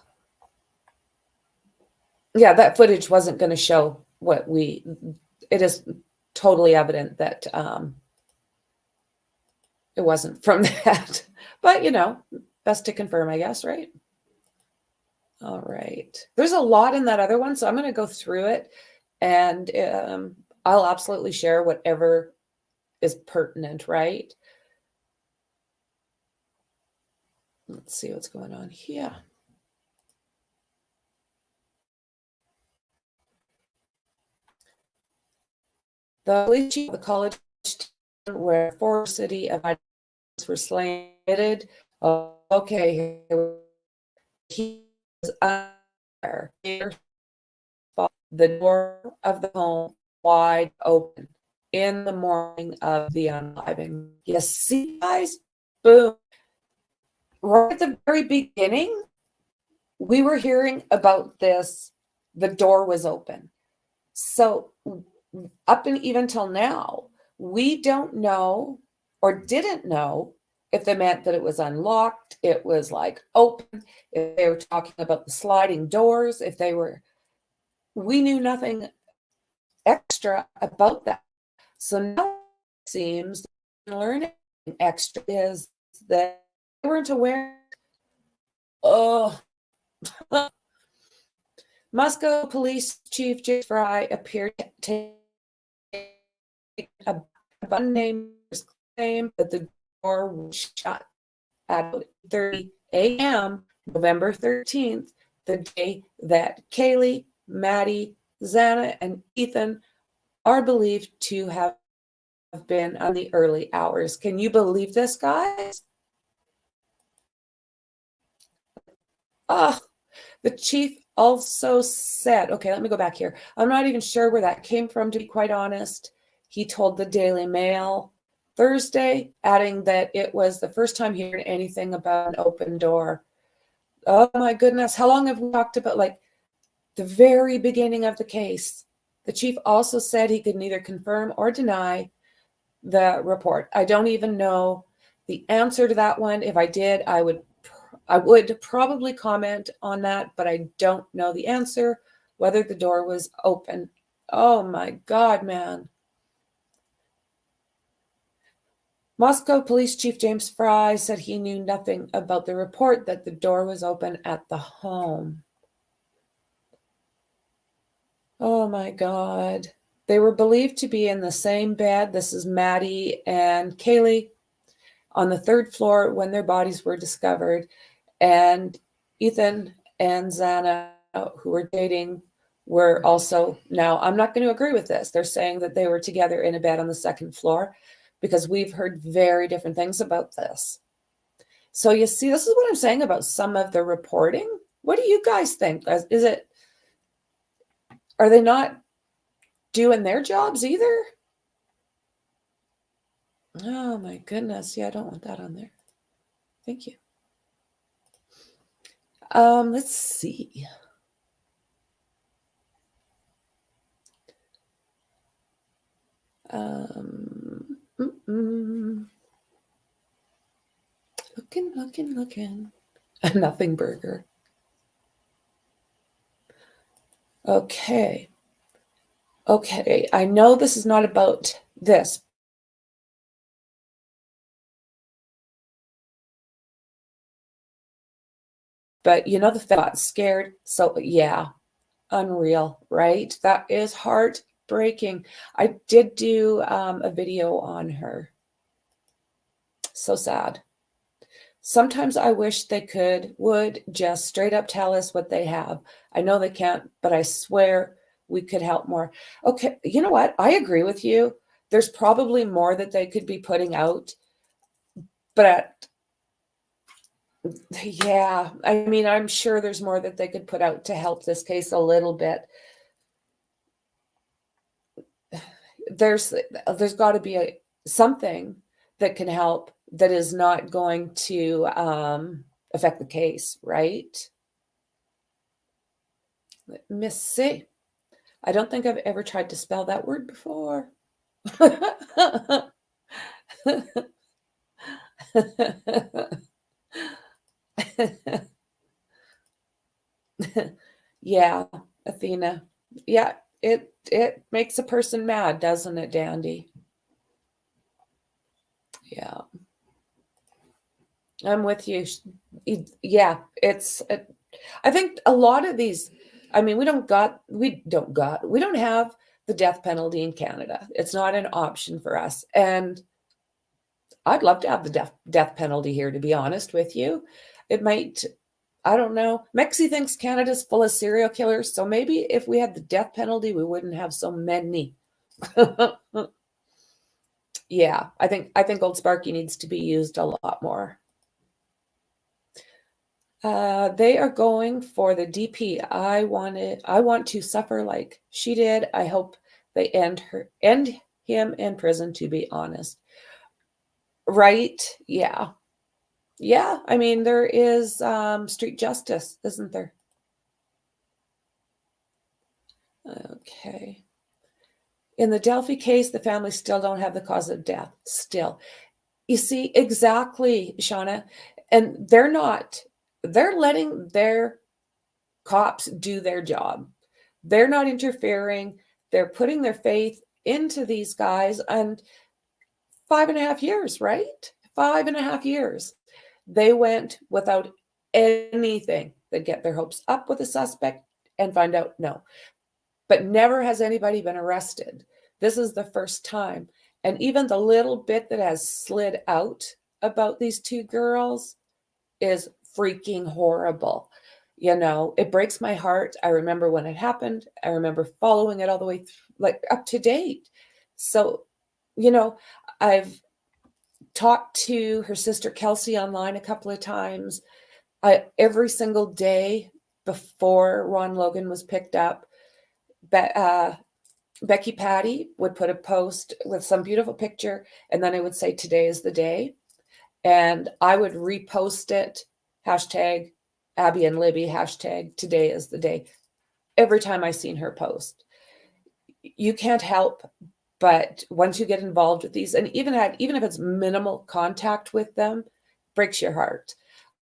Yeah, that footage wasn't going to show what it is totally evident that it wasn't from that. But, best to confirm, I guess, right? All right. There's a lot in that other one, so I'm going to go through it and I'll absolutely share whatever is pertinent, right? Let's see what's going on here. The police chief of the college where four city of were slain. Okay, he was under the door of the home wide open in the morning of the unaliving. You see, guys, boom. Right at the very beginning, we were hearing about this. The door was open. So up and even till now, we don't know or didn't know if they meant that it was unlocked, it was like open, if they were talking about the sliding doors, if they were, we knew nothing extra about that. So now it seems learning extra is that they weren't aware. Oh, Moscow Police Chief James Fry appeared to take a unnamed claim that the door was shut at 8:30 a.m. November 13th, the day that Kaylee, Maddie, Xana, and Ethan are believed to have been on the early hours. Can you believe this, guys? Oh, the chief also said, okay, let me go back here. I'm not even sure where that came from, to be quite honest. He told the Daily Mail Thursday, adding that it was the first time hearing anything about an open door. Oh my goodness, how long have we talked about, like, the very beginning of the case? The chief also said he could neither confirm or deny the report. I don't even know the answer to that one. If I did, I would probably comment on that, but I don't know the answer, whether the door was open. Oh my God, man. Moscow Police Chief James Fry said he knew nothing about the report that the door was open at the home. Oh my God. They were believed to be in the same bed. This is Maddie and Kaylee on the third floor when their bodies were discovered. And Ethan and Xana, who were dating, were also, now I'm not going to agree with this. They're saying that they were together in a bed on the second floor, because we've heard very different things about this. So you see, this is what I'm saying about some of the reporting. What do you guys think? Are they not doing their jobs either? Oh my goodness. Yeah, I don't want that on there. Thank you. Let's see. Looking. A nothing burger. Okay. I know this is not about this. But you know, the film got scared. So yeah, unreal, right? That is heartbreaking. I did do a video on her. So sad. Sometimes I wish they would just straight up tell us what they have. I know they can't, but I swear we could help more. Okay, you know what? I agree with you. There's probably more that they could be putting out, but yeah, I mean, I'm sure there's more that they could put out to help this case a little bit. There's got to be something that can help that is not going to affect the case, right? Let me see. I don't think I've ever tried to spell that word before. Yeah, Athena. Yeah, it makes a person mad, doesn't it, Dandy? Yeah. I'm with you. Yeah, I think a lot of these I mean, we don't have the death penalty in Canada. It's not an option for us. And I'd love to have the death penalty here, to be honest with you. It might, I don't know. Mexi thinks Canada's full of serial killers. So maybe if we had the death penalty, we wouldn't have so many. Yeah, I think Old Sparky needs to be used a lot more. They are going for the DP. I want to suffer like she did. I hope they end him in prison, to be honest. Right? Yeah. Yeah. I mean, there is street justice, isn't there? Okay. In the Delphi case, the family still don't have the cause of death. Still. You see, exactly, Shauna. And they're letting their cops do their job. They're not interfering. They're putting their faith into these guys. And 5.5 years, right? 5.5 years. They went without anything. They'd get their hopes up with a suspect and find out no. But never has anybody been arrested. This is the first time. And even the little bit that has slid out about these two girls is freaking horrible. You know, it breaks my heart. I remember when it happened. I remember following it all the way through, like up to date. So, you know, I've talked to her sister Kelsey online a couple of times. Every single day before Ron Logan was picked up, Becky Patty would put a post with some beautiful picture, and then I would say, "Today is the day." And I would repost it, hashtag Abby and Libby, hashtag today is the day, every time I seen her post. You can't help but once you get involved with these, and even if it's minimal contact with them, breaks your heart.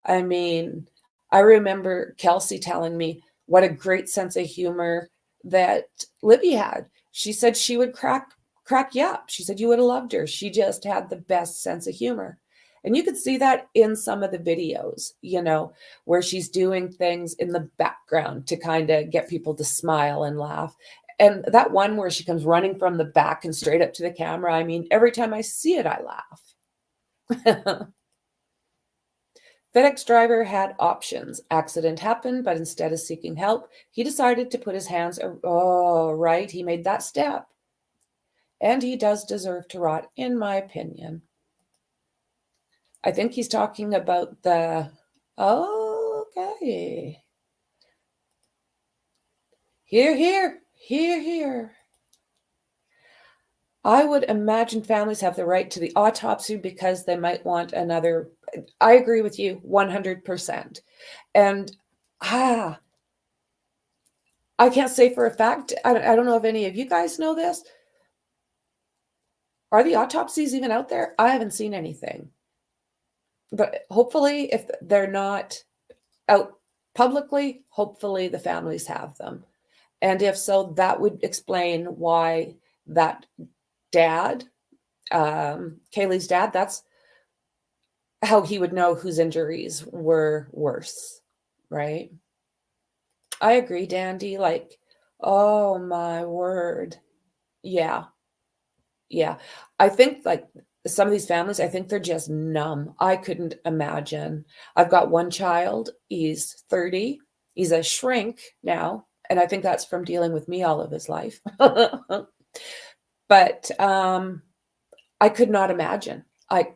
I mean, I remember Kelsey telling me what a great sense of humor that Libby had. She said she would crack you up. She said you would have loved her. She just had the best sense of humor. And you could see that in some of the videos, you know, where she's doing things in the background to kind of get people to smile and laugh. And that one where she comes running from the back and straight up to the camera, I mean, every time I see it, I laugh. FedEx driver had options. Accident happened, but instead of seeking help, he decided to put his hands. Oh, right. He made that step. And he does deserve to rot, in my opinion. I think he's talking about the. Okay. Here. I would imagine families have the right to the autopsy because they might want another. I agree with you 100%. And I can't say for a fact. I don't know if any of you guys know this. Are the autopsies even out there? I haven't seen anything. But hopefully, if they're not out publicly, hopefully the families have them. And if so, that would explain why that dad, Kaylee's dad, that's how he would know whose injuries were worse, right? I agree, Dandy. Like, oh my word. Yeah. I think like some of these families, I think they're just numb. I couldn't imagine. I've got one child. He's 30. He's a shrink now. And I think that's from dealing with me all of his life. But I could not imagine. I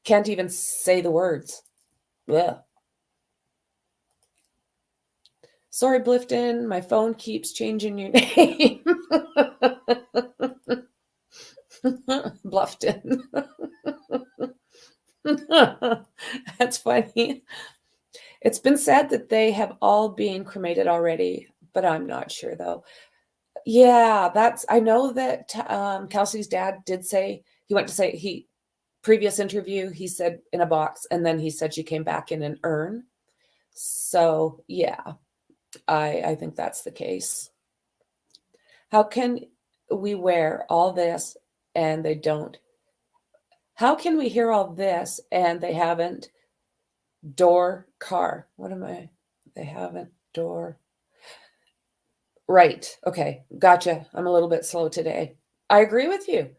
can't even say the words. Ugh. Sorry, Blifton, my phone keeps changing your name. Bluffton. That's funny. It's been said that they have all been cremated already, but I'm not sure though. Yeah, I know that Kelsey's dad did say, he went to say, previous interview, he said in a box, and then he said she came back in an urn. So yeah, I think that's the case. How can we wear all this and they don't? How can we hear all this and they haven't car? They haven't door. Right. Okay. Gotcha. I'm a little bit slow today. I agree with you.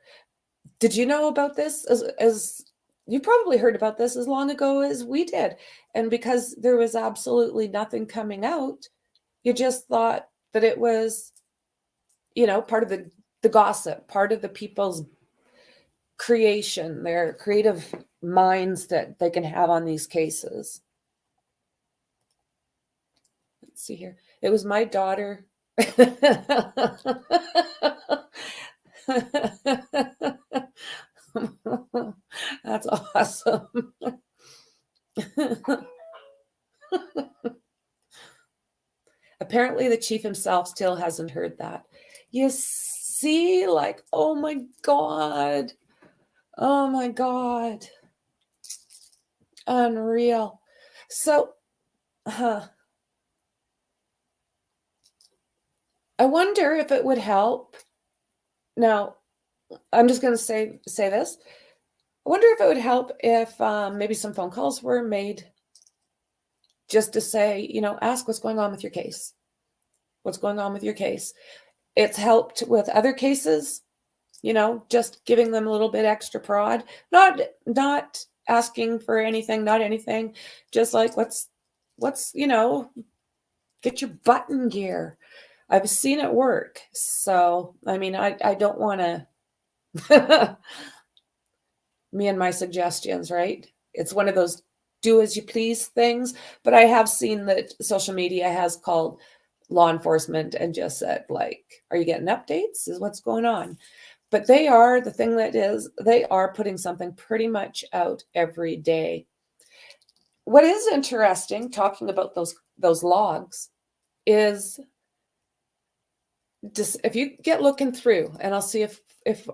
Did you know about this as you probably heard about this as long ago as we did? And because there was absolutely nothing coming out, you just thought that it was, part of the gossip, part of the people's creation, their creative minds that they can have on these cases. Let's see here. It was my daughter. That's awesome. Apparently, the chief himself still hasn't heard that. You see, like, oh my God. Oh my God. Unreal. So, I wonder if it would help. Now, I'm just going to say this. I wonder if it would help if maybe some phone calls were made just to say, ask what's going on with your case. What's going on with your case? It's helped with other cases, just giving them a little bit extra prod, not asking for anything, not anything, just like what's, get your button gear. I've seen it work. So, I mean, I don't want to, me and my suggestions, right? It's one of those do as you please things, but I have seen that social media has called law enforcement and just said, like, are you getting updates? Is what's going on? But they are they are putting something pretty much out every day. What is interesting, talking about those logs, is just if you get looking through, and I'll see if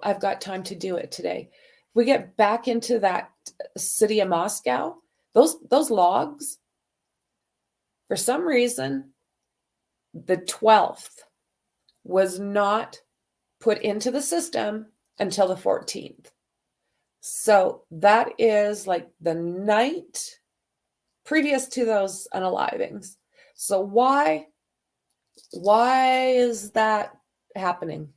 I've got time to do it today. If we get back into that city of Moscow, those logs, for some reason, the 12th was not put into the system until the 14th. So that is like the night previous to those unalivings. So why is that happening?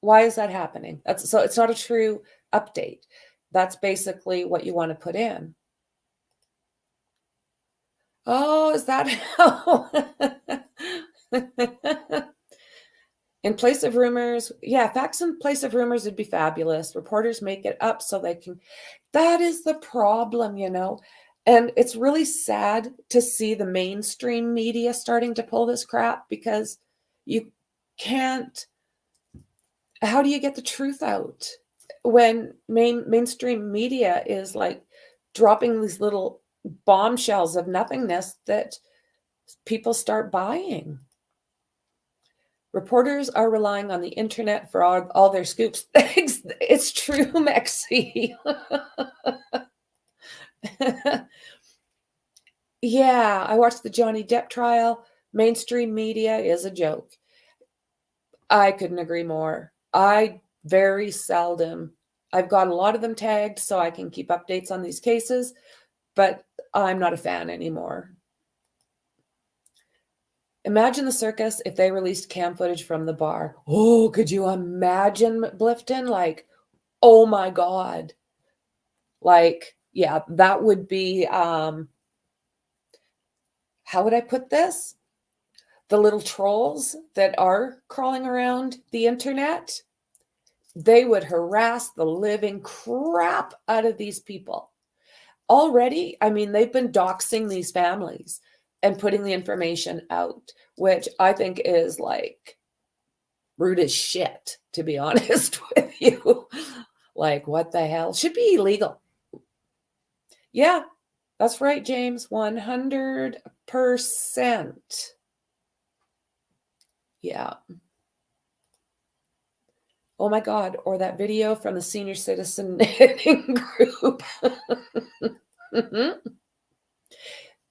Why is that happening? So it's not a true update. That's basically what you want to put in. Oh, is that how? In place of rumors, yeah, facts in place of rumors would be fabulous. Reporters make it up so they can. That is the problem, And it's really sad to see the mainstream media starting to pull this crap because you can't. How do you get the truth out when mainstream media is like dropping these little bombshells of nothingness that people start buying? Reporters are relying on the internet for all their scoops. It's true, Mexi. Yeah, I watched the Johnny Depp trial. Mainstream media is a joke. I couldn't agree more. I've got a lot of them tagged so I can keep updates on these cases, but I'm not a fan anymore. Imagine the circus if they released cam footage from the bar. Oh, could you imagine, Blifton? Like, oh my God. Like, yeah, that would be, how would I put this? The little trolls that are crawling around the internet, they would harass the living crap out of these people. Already, I mean, they've been doxing these families and putting the information out, which I think is like rude as shit, to be honest with you. Like, what the hell? Should be illegal. Yeah, that's right, James. 100%. Yeah. Oh my God. Or that video from the senior citizen knitting group.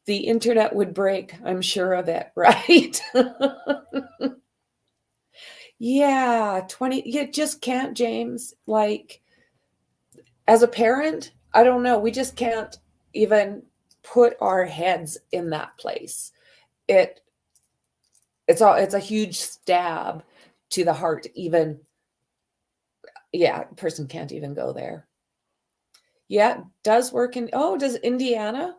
The internet would break, I'm sure of it, right? Yeah, 20, you just can't, James. Like, as a parent, I don't know, we just can't even put our heads in that place. it's a huge stab to the heart. Even, yeah, a person can't even go there. Yeah, it does work in, does Indiana?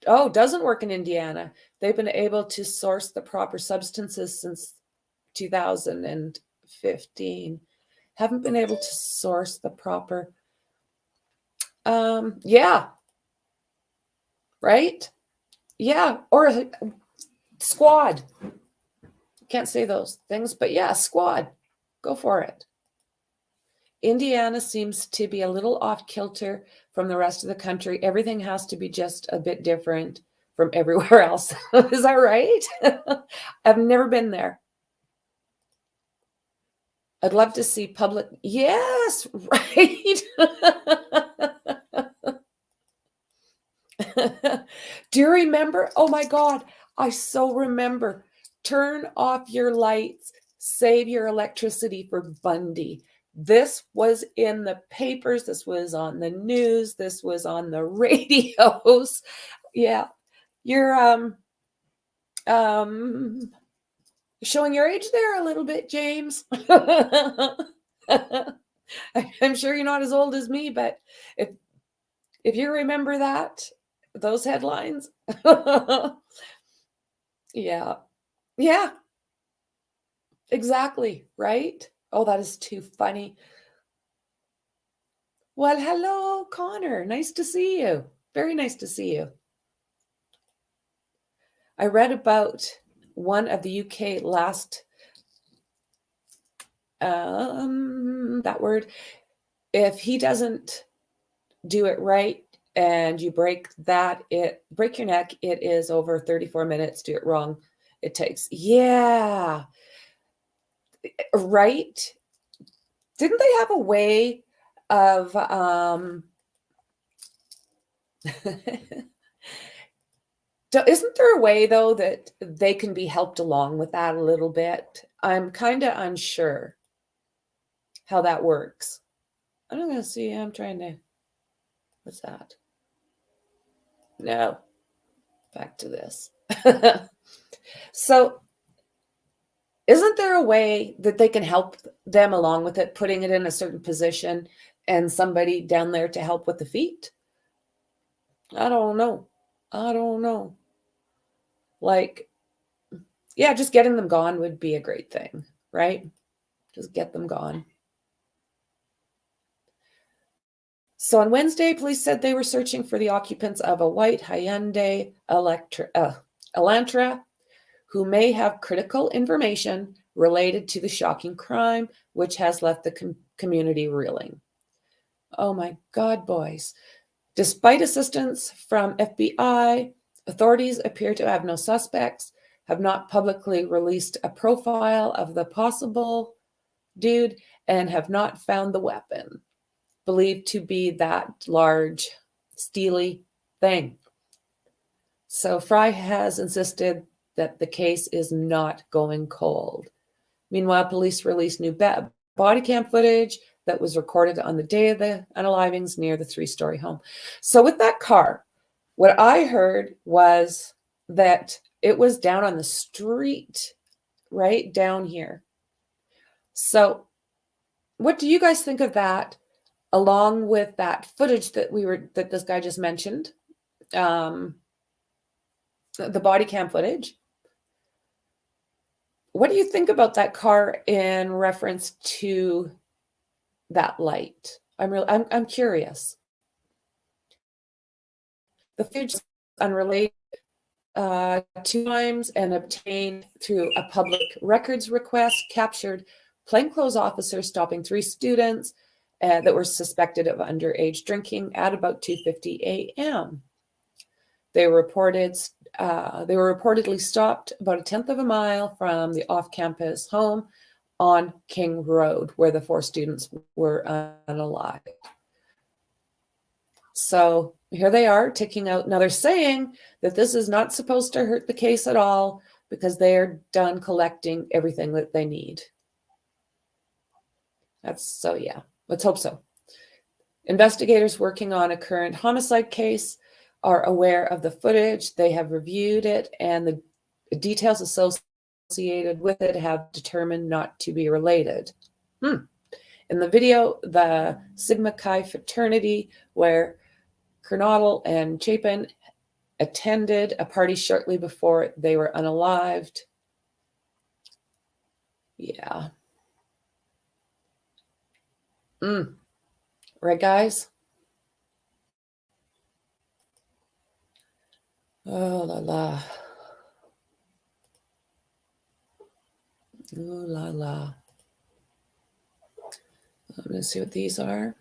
Doesn't work in Indiana. They've been able to source the proper substances since 2015. Haven't been able to source the proper, yeah, right? Yeah, or squad. Can't say those things, but yeah, squad. Go for it. Indiana seems to be a little off kilter from the rest of the country. Everything has to be just a bit different from everywhere else. Is that right? I've never been there. I'd love to see public. Yes, right. Do you remember? Oh my God, I so remember. Turn off your lights, save your electricity for Bundy. This was in the papers, this was on the news, this was on the radios. Yeah. You're showing your age there a little bit, James. I'm sure you're not as old as me, but if you remember those headlines. Yeah. Yeah. Exactly, right? Oh, that is too funny. Well, hello, Connor. Nice to see you. Very nice to see you. I read about one of the UK last, that word, if he doesn't do it right and you break your neck, it is over 34 minutes. Do it wrong, it takes, yeah, right? Didn't they have a way of isn't there a way though that they can be helped along with that a little bit? I'm kind of unsure how that works. I'm not gonna see. I'm trying to. What's that? No. Back to this. So, isn't there a way that they can help them along with it, putting it in a certain position and somebody down there to help with the feet? I don't know. Like, yeah, just getting them gone would be a great thing, right? Just get them gone. So on Wednesday, police said they were searching for the occupants of a white Hyundai Elantra who may have critical information related to the shocking crime, which has left the community reeling. Oh my God, boys. Despite assistance from FBI, authorities appear to have no suspects, have not publicly released a profile of the possible dude, and have not found the weapon, believed to be that large, steely thing. So Fry has insisted that the case is not going cold. Meanwhile, police released new body cam footage that was recorded on the day of the unalivings near the 3-story home. So with that car, what I heard was that it was down on the street, right down here. So what do you guys think of that, along with that footage that this guy just mentioned, the body cam footage? What do you think about that car in reference to that light? I'm curious. The footage is unrelated, 2 times and obtained through a public records request, captured plainclothes officers stopping 3 students that were suspected of underage drinking at about 2:50 a.m. They were reportedly stopped about a 1/10 of a mile from the off-campus home on King Road, where the 4 students were unalived. So here they are ticking out. Now they're saying that this is not supposed to hurt the case at all because they are done collecting everything that they need. Yeah, let's hope so. Investigators working on a current homicide case are aware of the footage. They have reviewed it and the details associated associated with it have determined not to be related. In the video, the Sigma Chi fraternity, where Kernodle and Chapin attended a party shortly before they were unalived. Yeah. Right, guys? Oh, la la. Ooh, la la. I'm going to see what these are.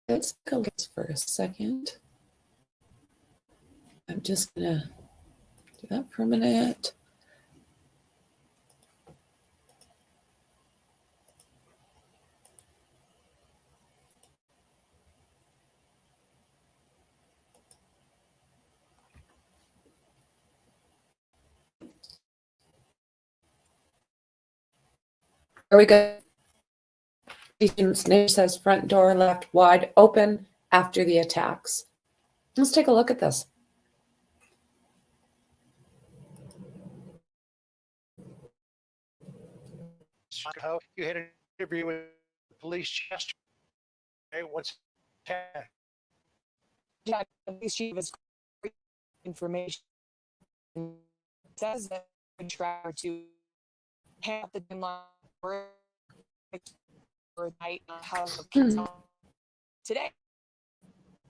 Let's take a look for a second. I'm just going to do that for a minute. There we go. Neighbor says front door left wide open after the attacks. Let's take a look at this. How you had an interview with the police yesterday. What's happening? Yeah, the police chief has information. Says that try to have the timeline for night how today.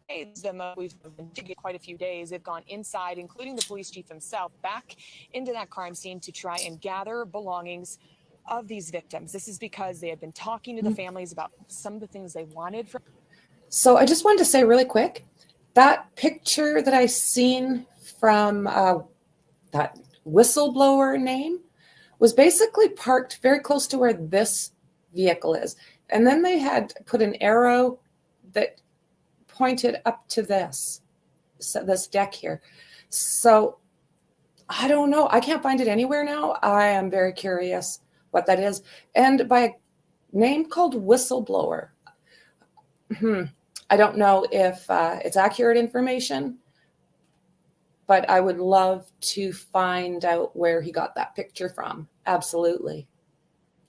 We've been digging quite a few days. They've gone inside, including the police chief himself, back into that crime scene to try and gather belongings of these victims. This is because they had been talking to the families about some of the things they wanted from. So I just wanted to say really quick, that picture that I seen from that whistleblower name was basically parked very close to where this vehicle is. And then they had put an arrow that pointed up to this deck here. So I don't know. I can't find it anywhere now. I am very curious what that is. And by a name called whistleblower. I don't know if it's accurate information, but I would love to find out where he got that picture from. Absolutely.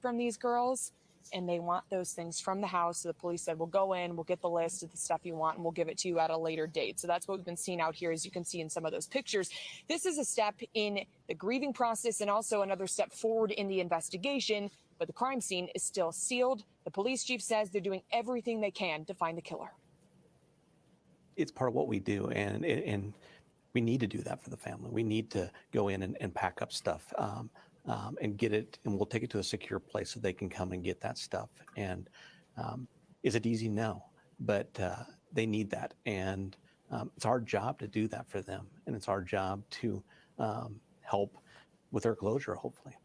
From these girls, and they want those things from the house. So the police said, we'll go in, we'll get the list of the stuff you want, and we'll give it to you at a later date. So that's what we've been seeing out here, as you can see in some of those pictures. This is a step in the grieving process and also another step forward in the investigation, but the crime scene is still sealed. The police chief says they're doing everything they can to find the killer. It's part of what we do, and we need to do that for the family. We need to go in and pack up stuff. And get it, and we'll take it to a secure place so they can come and get that stuff. And is it easy? No, but they need that. And it's our job to do that for them. And it's our job to help with their closure, hopefully.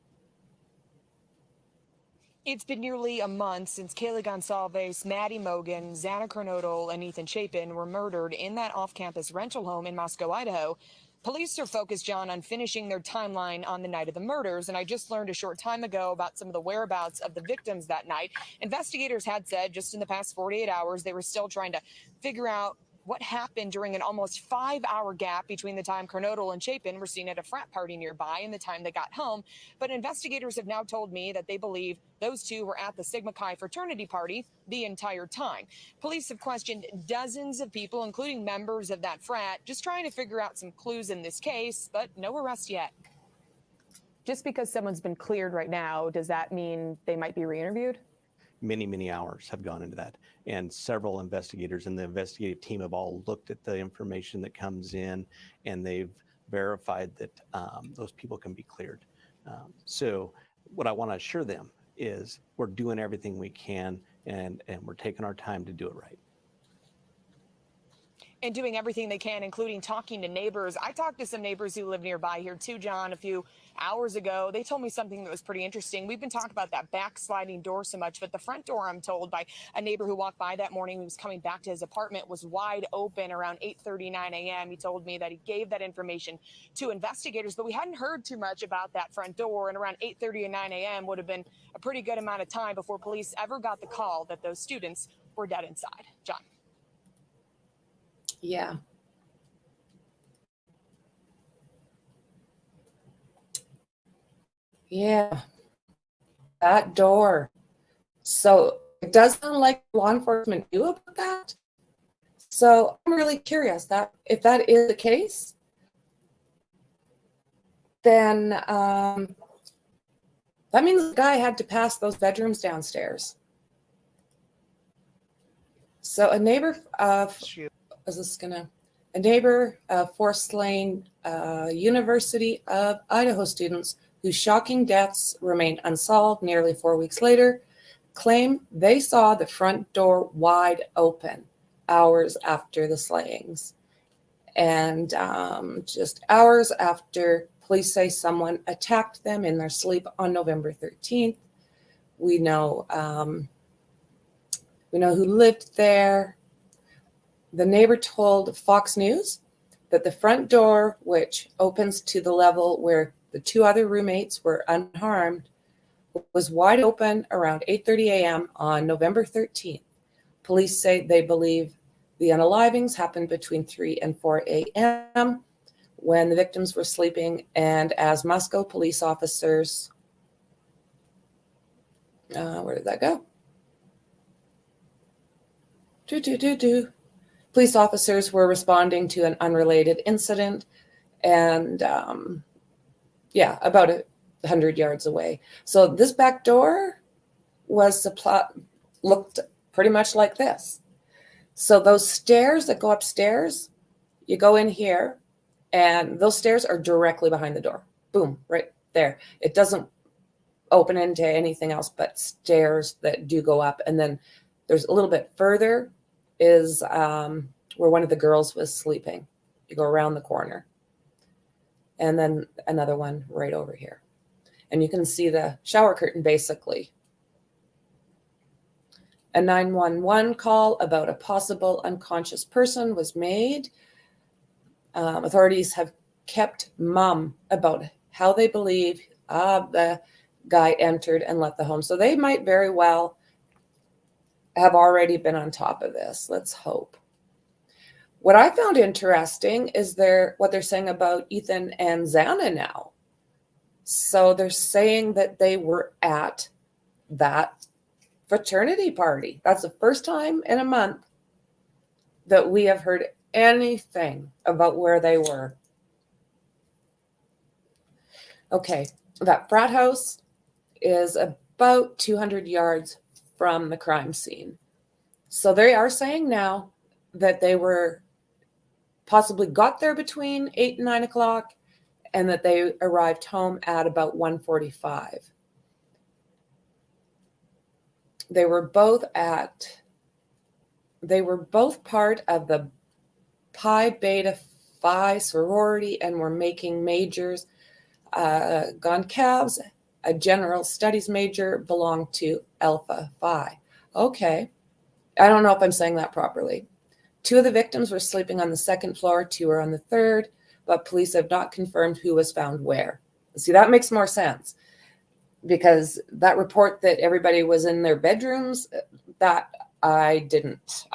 It's been nearly a month since Kaylee Gonsalves, Maddie Mogan, Xana Kernodle, and Ethan Chapin were murdered in that off-campus rental home in Moscow, Idaho. Police are focused, John, on finishing their timeline on the night of the murders, and I just learned a short time ago about some of the whereabouts of the victims that night. Investigators had said just in the past 48 hours they were still trying to figure out what happened during an almost 5-hour gap between the time Kernodle and Chapin were seen at a frat party nearby and the time they got home. But investigators have now told me that they believe those two were at the Sigma Chi fraternity party the entire time. Police have questioned dozens of people, including members of that frat, just trying to figure out some clues in this case, but no arrest yet. Just because someone's been cleared right now, does that mean they might be re-interviewed? Many hours have gone into that, and several investigators and the investigative team have all looked at the information that comes in, and they've verified that those people can be cleared. So what I want to assure them is we're doing everything we can, and we're taking our time to do it right. And doing everything they can, including talking to neighbors. I talked to some neighbors who live nearby here too, John, a few hours ago. They told me something that was pretty interesting. We've been talking about that backsliding door so much, but the front door, I'm told by a neighbor who walked by that morning who was coming back to his apartment, was wide open around 8:39 a.m. He told me that he gave that information to investigators, but we hadn't heard too much about that front door, and around 8:30 and 9 a.m. would have been a pretty good amount of time before police ever got the call that those students were dead inside. John. Yeah. Yeah. That door. So it does sound like law enforcement knew about that. So I'm really curious that if that is the case, then that means the guy had to pass those bedrooms downstairs. So a neighbor of a neighbor of Forest Lane University of Idaho students whose shocking deaths remain unsolved nearly 4 weeks later claim they saw the front door wide open hours after the slayings. And just hours after police say someone attacked them in their sleep on November 13th. We know who lived there. The neighbor told Fox News that the front door, which opens to the level where the two other roommates were unharmed, was wide open around 8:30 a.m. on November 13th. Police say they believe the unalivings happened between 3 and 4 a.m. when the victims were sleeping, and as Moscow police officers, where did that go? Police officers were responding to an unrelated incident, and about 100 yards away. So this back door looked pretty much like this. So those stairs that go upstairs, you go in here, and those stairs are directly behind the door. Boom, right there. It doesn't open into anything else but stairs that do go up. And then there's a little bit further is where one of the girls was sleeping. You go around the corner. And then another one right over here. And you can see the shower curtain basically. A 911 call about a possible unconscious person was made. Authorities have kept mum about how they believe the guy entered and left the home. So they might very well have already been on top of this. Let's hope. What I found interesting is what they're saying about Ethan and Xana now. So they're saying that they were at that fraternity party. That's the first time in a month that we have heard anything about where they were. Okay, that frat house is about 200 yards from the crime scene. So they are saying now that they were possibly got there between 8 and 9 o'clock and that they arrived home at about 1:45. They were both part of the Pi Beta Phi sorority and were making majors. Goncalves, a general studies major, belonged to Alpha Phi. Okay. I don't know if I'm saying that properly. 2 of the victims were sleeping on the second floor, 2 were on the third, but police have not confirmed who was found where. See, that makes more sense because that report that everybody was in their bedrooms, that I didn't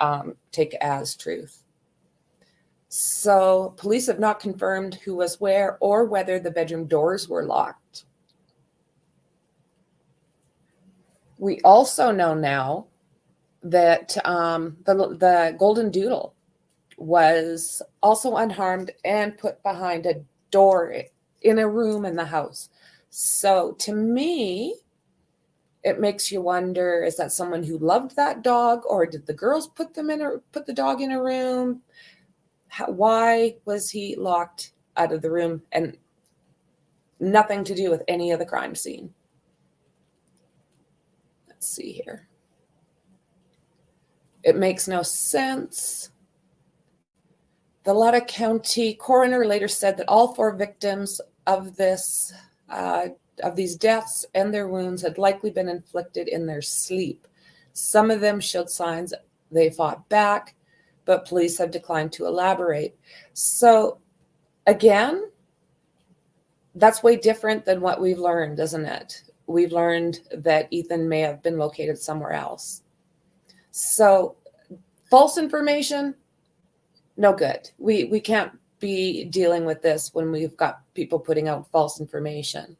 take as truth. So police have not confirmed who was where or whether the bedroom doors were locked. We also know now that the Golden Doodle was also unharmed and put behind a door in a room in the house. So to me, it makes you wonder, is that someone who loved that dog, or did the girls put the dog in a room? Why was he locked out of the room and nothing to do with any of the crime scene? Let's see here. It makes no sense. The Latta County coroner later said that all 4 victims of these deaths and their wounds had likely been inflicted in their sleep. Some of them showed signs they fought back, but police have declined to elaborate. So again, that's way different than what we've learned, isn't it? We've learned that Ethan may have been located somewhere else. So false information, no good. We can't be dealing with this when we've got people putting out false information.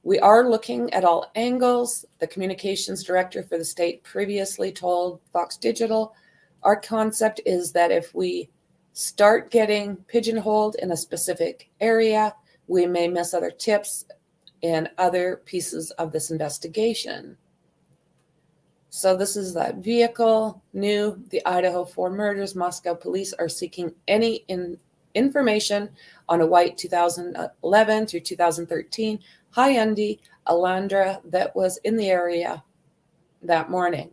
We are looking at all angles. The communications director for the state previously told Fox Digital, our concept is that if we start getting pigeonholed in a specific area, we may miss other tips and other pieces of this investigation. So this is that vehicle, new, the Idaho 4 murders. Moscow police are seeking any information on a white 2011 through 2013 Hyundai Elantra that was in the area that morning.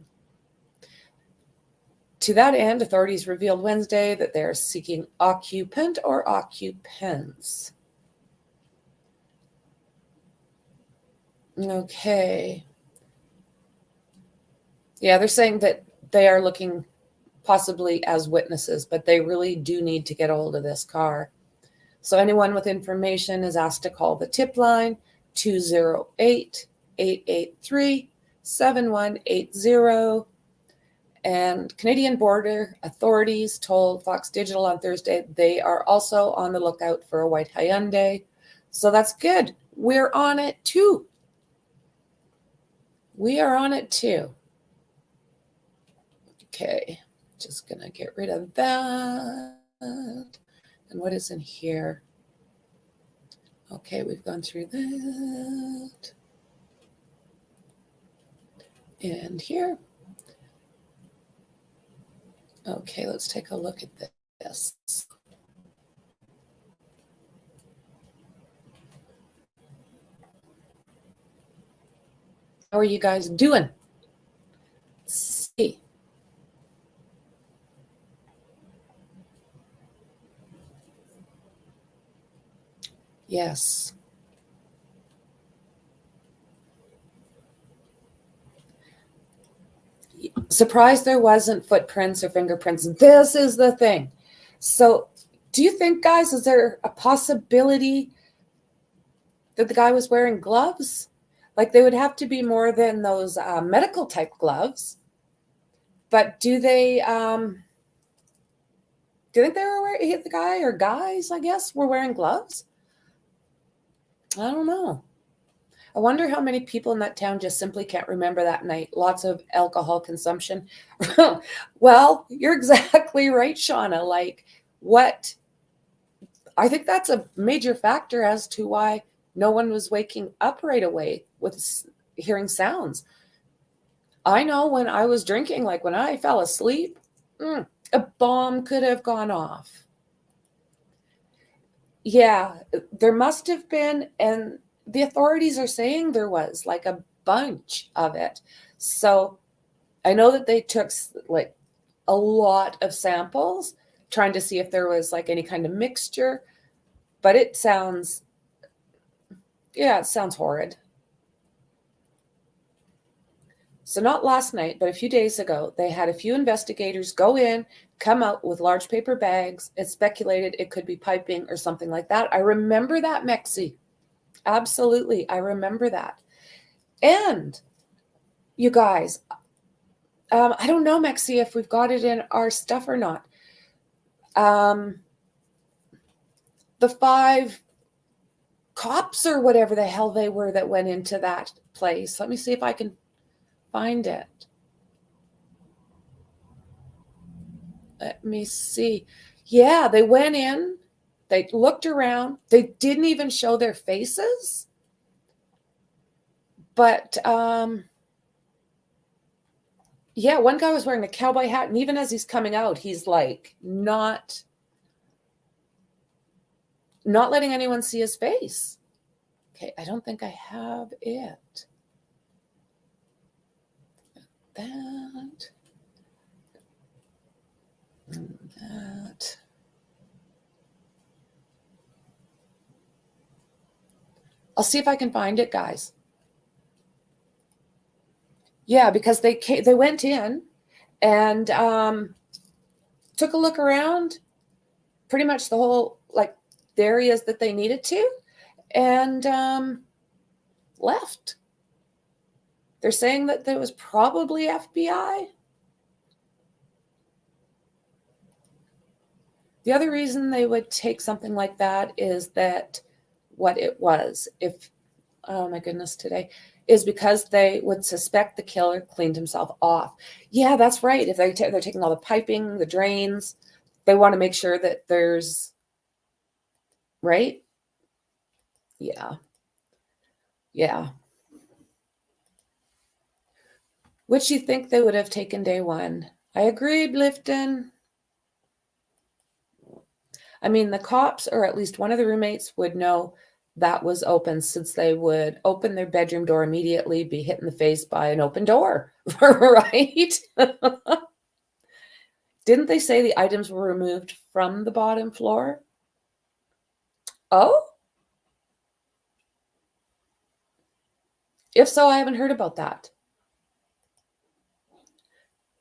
To that end, authorities revealed Wednesday that they're seeking occupant or occupants. Okay. Yeah, they're saying that they are looking possibly as witnesses, but they really do need to get a hold of this car. So anyone with information is asked to call the tip line 208-883-7180. And Canadian Border Authorities told Fox Digital on Thursday they are also on the lookout for a white Hyundai. So that's good. We're on it too. We are on it too. Okay, just gonna get rid of that. And what is in here? Okay, we've gone through that. And here. Okay, let's take a look at this. How are you guys doing? Let's see. Yes. Surprised there wasn't footprints or fingerprints. This is the thing. So do you think, guys, is there a possibility that the guy was wearing gloves? Like they would have to be more than those medical type gloves. But do they, do you think they were wearing, the guy or guys, I guess, were wearing gloves? I don't know. I wonder how many people in that town just simply can't remember that night. Lots of alcohol consumption. Well, you're exactly right, Shauna. Like what? I think that's a major factor as to why no one was waking up right away with hearing sounds. I know when I was drinking, like when I fell asleep, a bomb could have gone off. Yeah, there must have been, and the authorities are saying there was like a bunch of it. So I know that they took like a lot of samples trying to see if there was like any kind of mixture, but it sounds, yeah, it sounds horrid. So not last night, but a few days ago, they had a few investigators go in, come out with large paper bags. It's speculated it could be piping or something like that. I remember that, Mexi. Absolutely. I remember that. And you guys, I don't know, Mexi, if we've got it in our stuff or not. The 5 cops or whatever the hell they were that went into that place. Let me see if I can find it. Let me see. Yeah, they went in, they looked around, they didn't even show their faces. But yeah, one guy was wearing a cowboy hat, and even as he's coming out, he's like not letting anyone see his face. Okay, I don't think I have it. That. That. I'll see if I can find it, guys. Yeah, because they went in and took a look around, pretty much the whole, like, the areas that they needed to, and left. They're saying that there was probably FBI. The other reason they would take something like that is that what it was, if, oh my goodness, today, is because they would suspect the killer cleaned himself off. Yeah, that's right. If they're taking all the piping, the drains, they want to make sure that there's, right? Yeah. Yeah. Which you think they would have taken day one? I agreed, Lifton. I mean, the cops, or at least one of the roommates, would know that was open, since they would open their bedroom door immediately, be hit in the face by an open door, right? Didn't they say the items were removed from the bottom floor? Oh? If so, I haven't heard about that.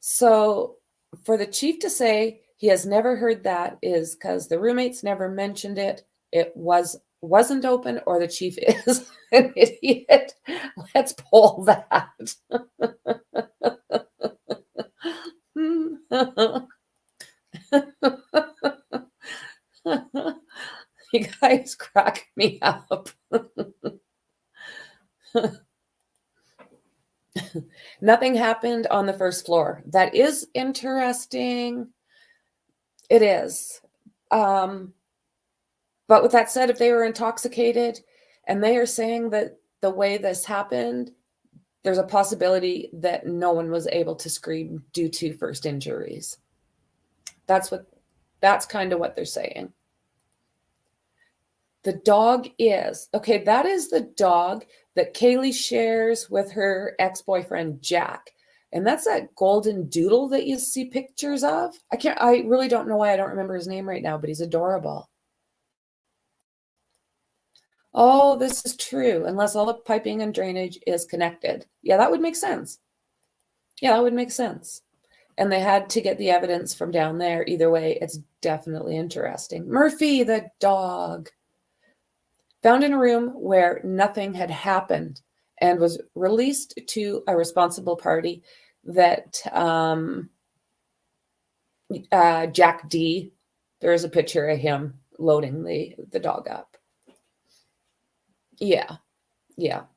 So for the chief to say he has never heard that is because the roommates never mentioned it. It wasn't open, or the chief is an idiot. Let's pull that. You guys crack me up. Nothing happened on the first floor. That is interesting. It is. But with that said, if they were intoxicated and they are saying that the way this happened, there's a possibility that no one was able to scream due to first injuries. That's kind of what they're saying. The dog is, okay, that is the dog that Kaylee shares with her ex-boyfriend, Jack. And that's that golden doodle that you see pictures of. I really don't know why I don't remember his name right now, but he's adorable. Oh, this is true, unless all the piping and drainage is connected. Yeah, that would make sense. Yeah, that would make sense. And they had to get the evidence from down there. Either way, it's definitely interesting. Murphy, the dog. Found in a room where nothing had happened, and was released to a responsible party that Jack D. There's a picture of him loading the dog up. Yeah,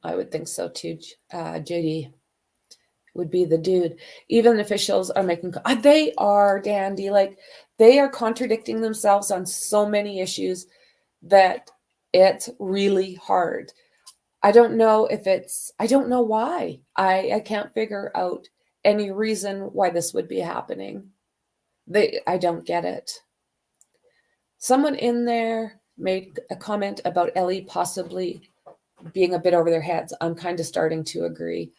I would think so too. JD would be the dude. Even officials are making, they are, Dandy, like they are contradicting themselves on so many issues that it's really hard. I don't know why. I can't figure out any reason why this would be happening. I don't get it. Someone in there made a comment about Ellie possibly being a bit over their heads. I'm kind of starting to agree.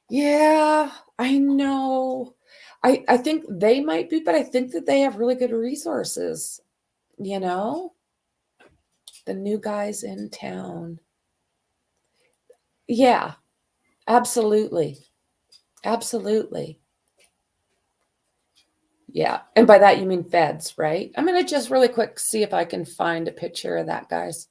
Yeah, I know. I think they might be, but I think that they have really good resources, you know? The new guys in town. Yeah, absolutely. Absolutely. Yeah. And by that, you mean feds, right? I'm going to just really quick see if I can find a picture of that, guys.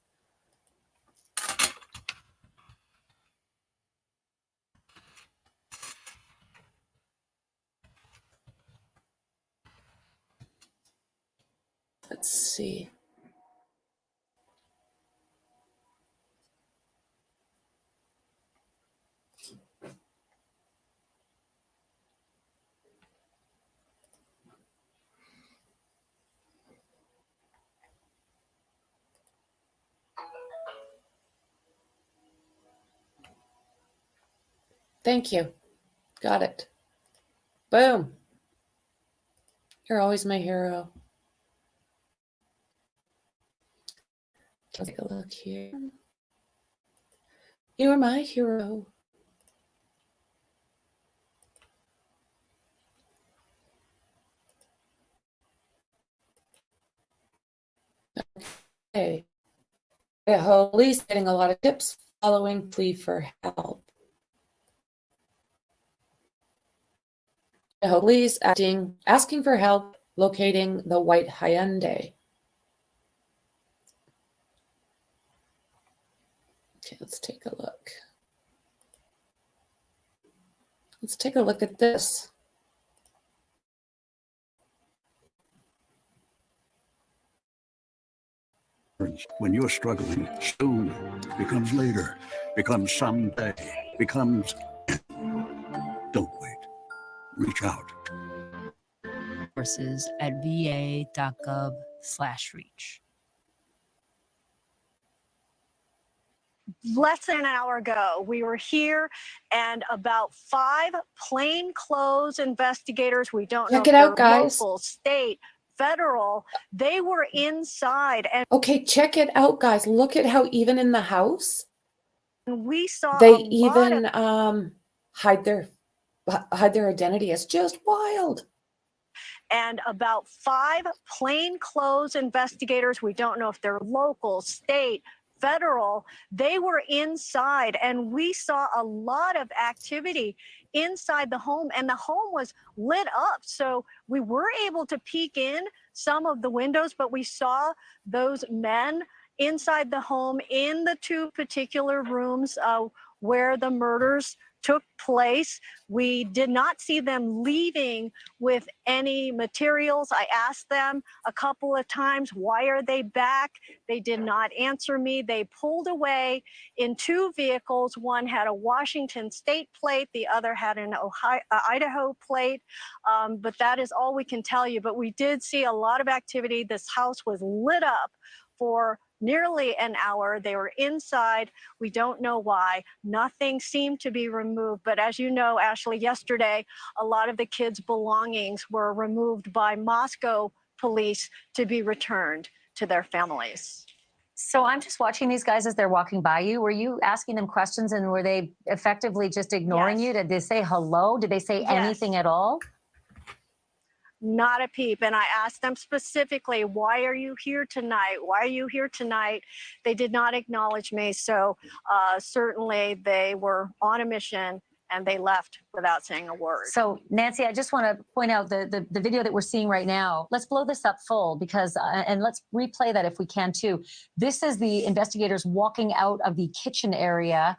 Let's see. Thank you. Got it. Boom. You're always my hero. Let's take a look here. You are my hero. Okay. IDAHO police getting a lot of tips following plea for help. IDAHO police asking for help locating the white Hyundai. Okay, let's take a look. Let's take a look at this. When you're struggling, soon becomes later, becomes someday, becomes. Don't wait. Reach out. Resources at va.gov/reach. Less than an hour ago, we were here, and about 5 plainclothes investigators, we don't know Check if it out, they're guys. local, state, federal, they were inside, and Okay, check it out, guys. Look at how even in the house, we saw they a lot even of hide their identity. It's just wild. and about 5 plainclothes investigators, we don't know if they're local, state, federal, they were inside, and we saw a lot of activity inside the home, and the home was lit up. So we were able to peek in some of the windows, but we saw those men inside the home in the 2 particular rooms where the murders took place. We did not see them leaving with any materials. I asked them a couple of times, why are they back? They did not answer me. They pulled away in 2 vehicles. One had a Washington state plate, the other had an Idaho plate. But that is all we can tell you. But we did see a lot of activity. This house was lit up for nearly an hour. They were inside. We don't know why. Nothing seemed to be removed. But as you know, Ashley, yesterday, a lot of the kids' belongings were removed by Moscow police to be returned to their families. So I'm just watching these guys as they're walking by you. Were you asking them questions, and were they effectively just ignoring you? Did they say hello? Did they say anything at all? Not a peep. And I asked them specifically, why are you here tonight? Why are you here tonight? They did not acknowledge me. So certainly they were on a mission, and they left without saying a word. So Nancy, I just want to point out the video that we're seeing right now. Let's blow this up full because, and let's replay that if we can too. This is the investigators walking out of the kitchen area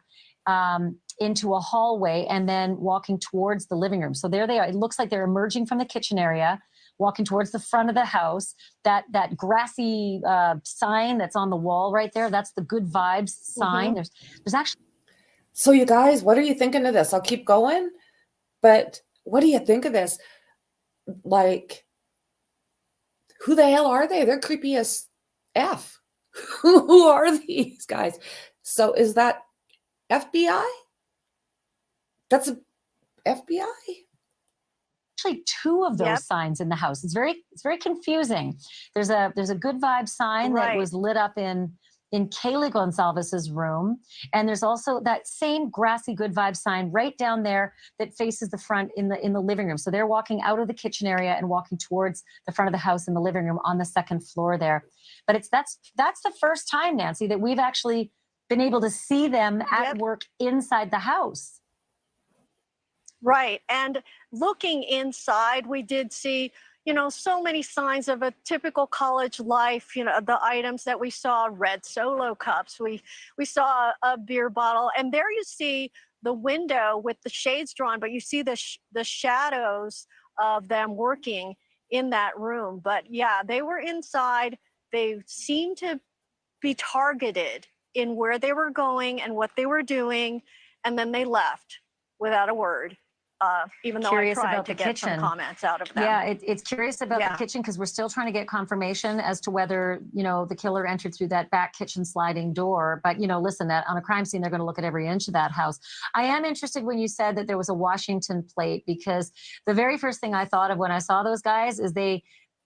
into a hallway and then walking towards the living room. So there they are. It looks like they're emerging from the kitchen area, walking towards the front of the house. That grassy sign that's on the wall right there, that's the good vibes sign. There's actually. So you guys, what are you thinking of this? I'll keep going, but what do you think of this? Like, who the hell are they? They're creepy as F. Who are these guys? So is that FBI? That's a FBI? Actually 2 of those signs in the house. It's very confusing. There's a good vibe sign that was lit up in Kaylee Gonzalez's room, and there's also that same grassy good vibe sign right down there that faces the front in the living room. So they're walking out of the kitchen area and walking towards the front of the house in the living room on the 2nd floor there. But that's the first time, Nancy, that we've actually been able to see them at work inside the house. Right. And looking inside, we did see, so many signs of a typical college life, the items that we saw, red Solo cups, we saw a beer bottle, and there you see the window with the shades drawn, but you see the shadows of them working in that room. But yeah, they were inside. They seemed to be targeted in where they were going and what they were doing, and then they left without a word. Even though I tried to get some comments out of them. Yeah, it's curious about the kitchen because we're still trying to get confirmation as to whether, the killer entered through that back kitchen sliding door. But, listen, that on a crime scene, they're going to look at every inch of that house. I am interested when you said that there was a Washington plate, because the very first thing I thought of when I saw those guys is they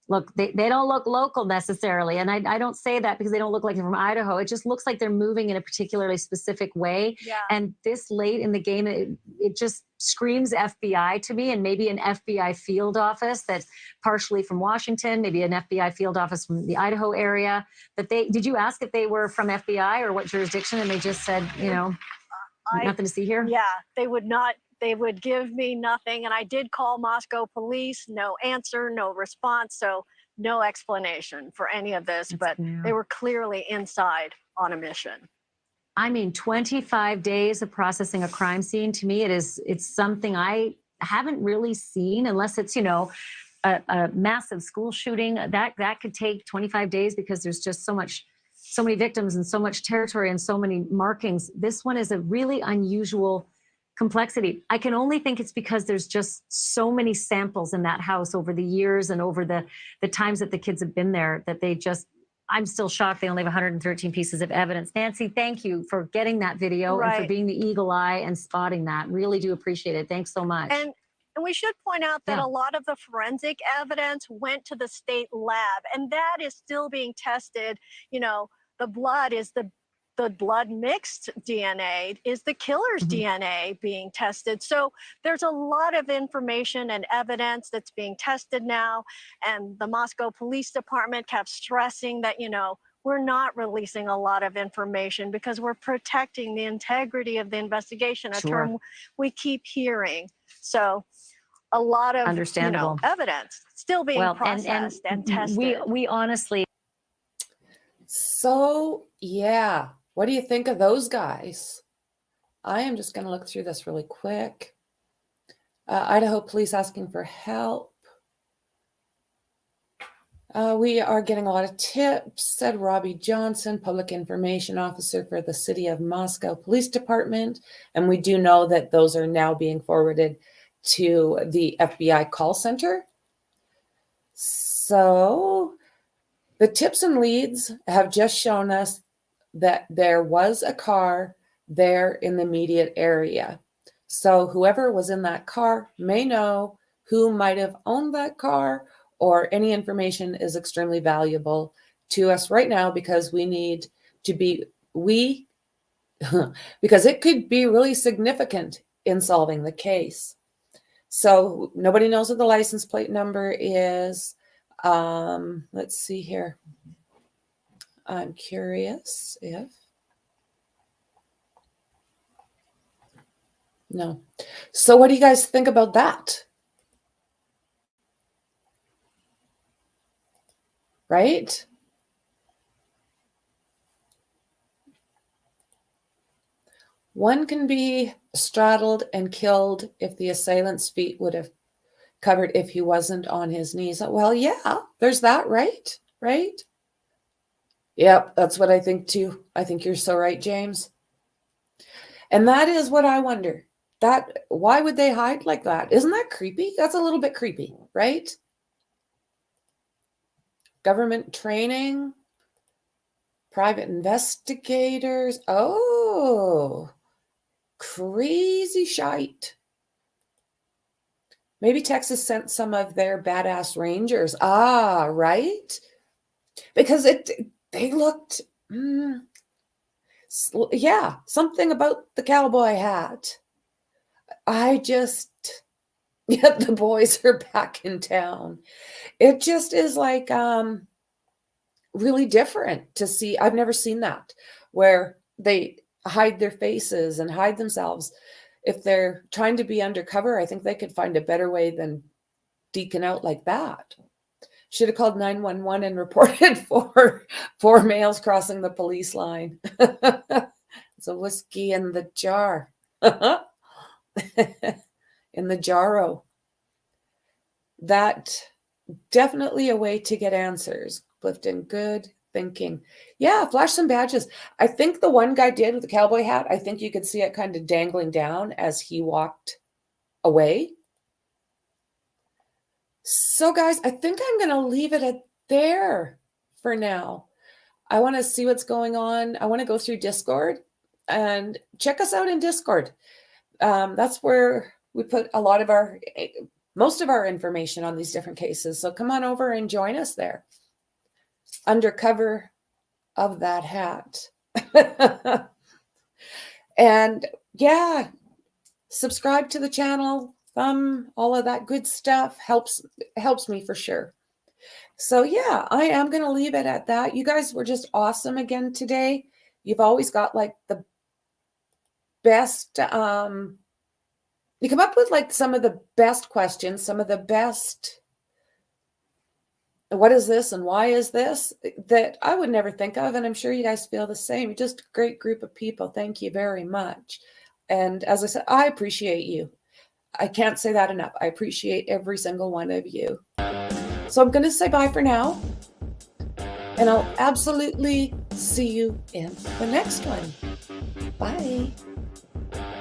don't look local necessarily. And I don't say that because they don't look like they're from Idaho. It just looks like they're moving in a particularly specific way. Yeah. And this late in the game, it just screams FBI to me, and maybe an FBI field office that's partially from Washington, maybe an FBI field office from the Idaho area. But did you ask if they were from FBI or what jurisdiction? And they just said, nothing to see here? Yeah, they would not. They would give me nothing. And I did call Moscow police, no answer, no response. So no explanation for any of this, but they were clearly inside on a mission. I mean, 25 days of processing a crime scene, to me, it's something I haven't really seen, unless it's, you know, a massive school shooting. That could take 25 days because there's just so many victims and so much territory and so many markings. This one is a really unusual complexity. I can only think it's because there's just so many samples in that house over the years and over the times that the kids have been there, that they just, I'm still shocked they only have 113 pieces of evidence. Nancy, thank you for getting that video and for Right. being the eagle eye and spotting that. Really do appreciate it. Thanks so much. And we should point out that Yeah. a lot of the forensic evidence went to the state lab, and that is still being tested. You know, the blood is the blood mixed DNA is the killer's DNA being tested. So there's a lot of information and evidence that's being tested now. And the Moscow Police Department kept stressing that, you know, we're not releasing a lot of information because we're protecting the integrity of the investigation, a term we keep hearing. So a lot of, you know, evidence still being processed and tested. We honestly. So, yeah. What do you think of those guys? I am just going to look through this really quick. Idaho police asking for help. We are getting a lot of tips, said Robbie Johnson, public information officer for the City of Moscow Police Department. And we do know that those are now being forwarded to the FBI call center. So the tips and leads have just shown us that there was a car there in the immediate area. So whoever was in that car may know who might have owned that car, or any information is extremely valuable to us right now because we need to be, because it could be really significant in solving the case. So nobody knows what the license plate number is. Let's see here. I'm curious if. No. So what do you guys think about that? Right? One can be straddled and killed if the assailant's feet would have covered if he wasn't on his knees. Well, yeah, there's that, right? Right? Yep, that's what I think too. I think you're so right, James. And that is what I wonder. That why would they hide like that? Isn't that creepy? That's a little bit creepy, right? Government training, private investigators. Oh, crazy shite. Maybe Texas sent some of their badass rangers. Ah, right? Because they looked, yeah, something about the cowboy hat. Yeah, the boys are back in town. It just is like really different to see. I've never seen that, where they hide their faces and hide themselves. If they're trying to be undercover, I think they could find a better way than deacon out like that. Should have called 911 and reported four males crossing the police line. It's a whiskey in the jar. In the jarro. That definitely a way to get answers. Clifton, good thinking. Yeah, flash some badges. I think the one guy did with the cowboy hat, I think you could see it kind of dangling down as he walked away. So guys, I think I'm going to leave it at there for now. I want to see what's going on. I want to go through Discord and check us out in Discord. That's where we put most of our information on these different cases. So come on over and join us there. Under cover of that hat. And yeah, subscribe to the channel, all of that good stuff helps me for sure. So yeah, I am going to leave it at that. You guys were just awesome again today. You've always got like the best, you come up with like some of the best questions, some of the best what is this and why is this, that I would never think of. And I'm sure you guys feel the same. Just a great group of people. Thank you very much. And as I said, I appreciate you. I can't say that enough. I appreciate every single one of you. So I'm going to say bye for now. And I'll absolutely see you in the next one. Bye.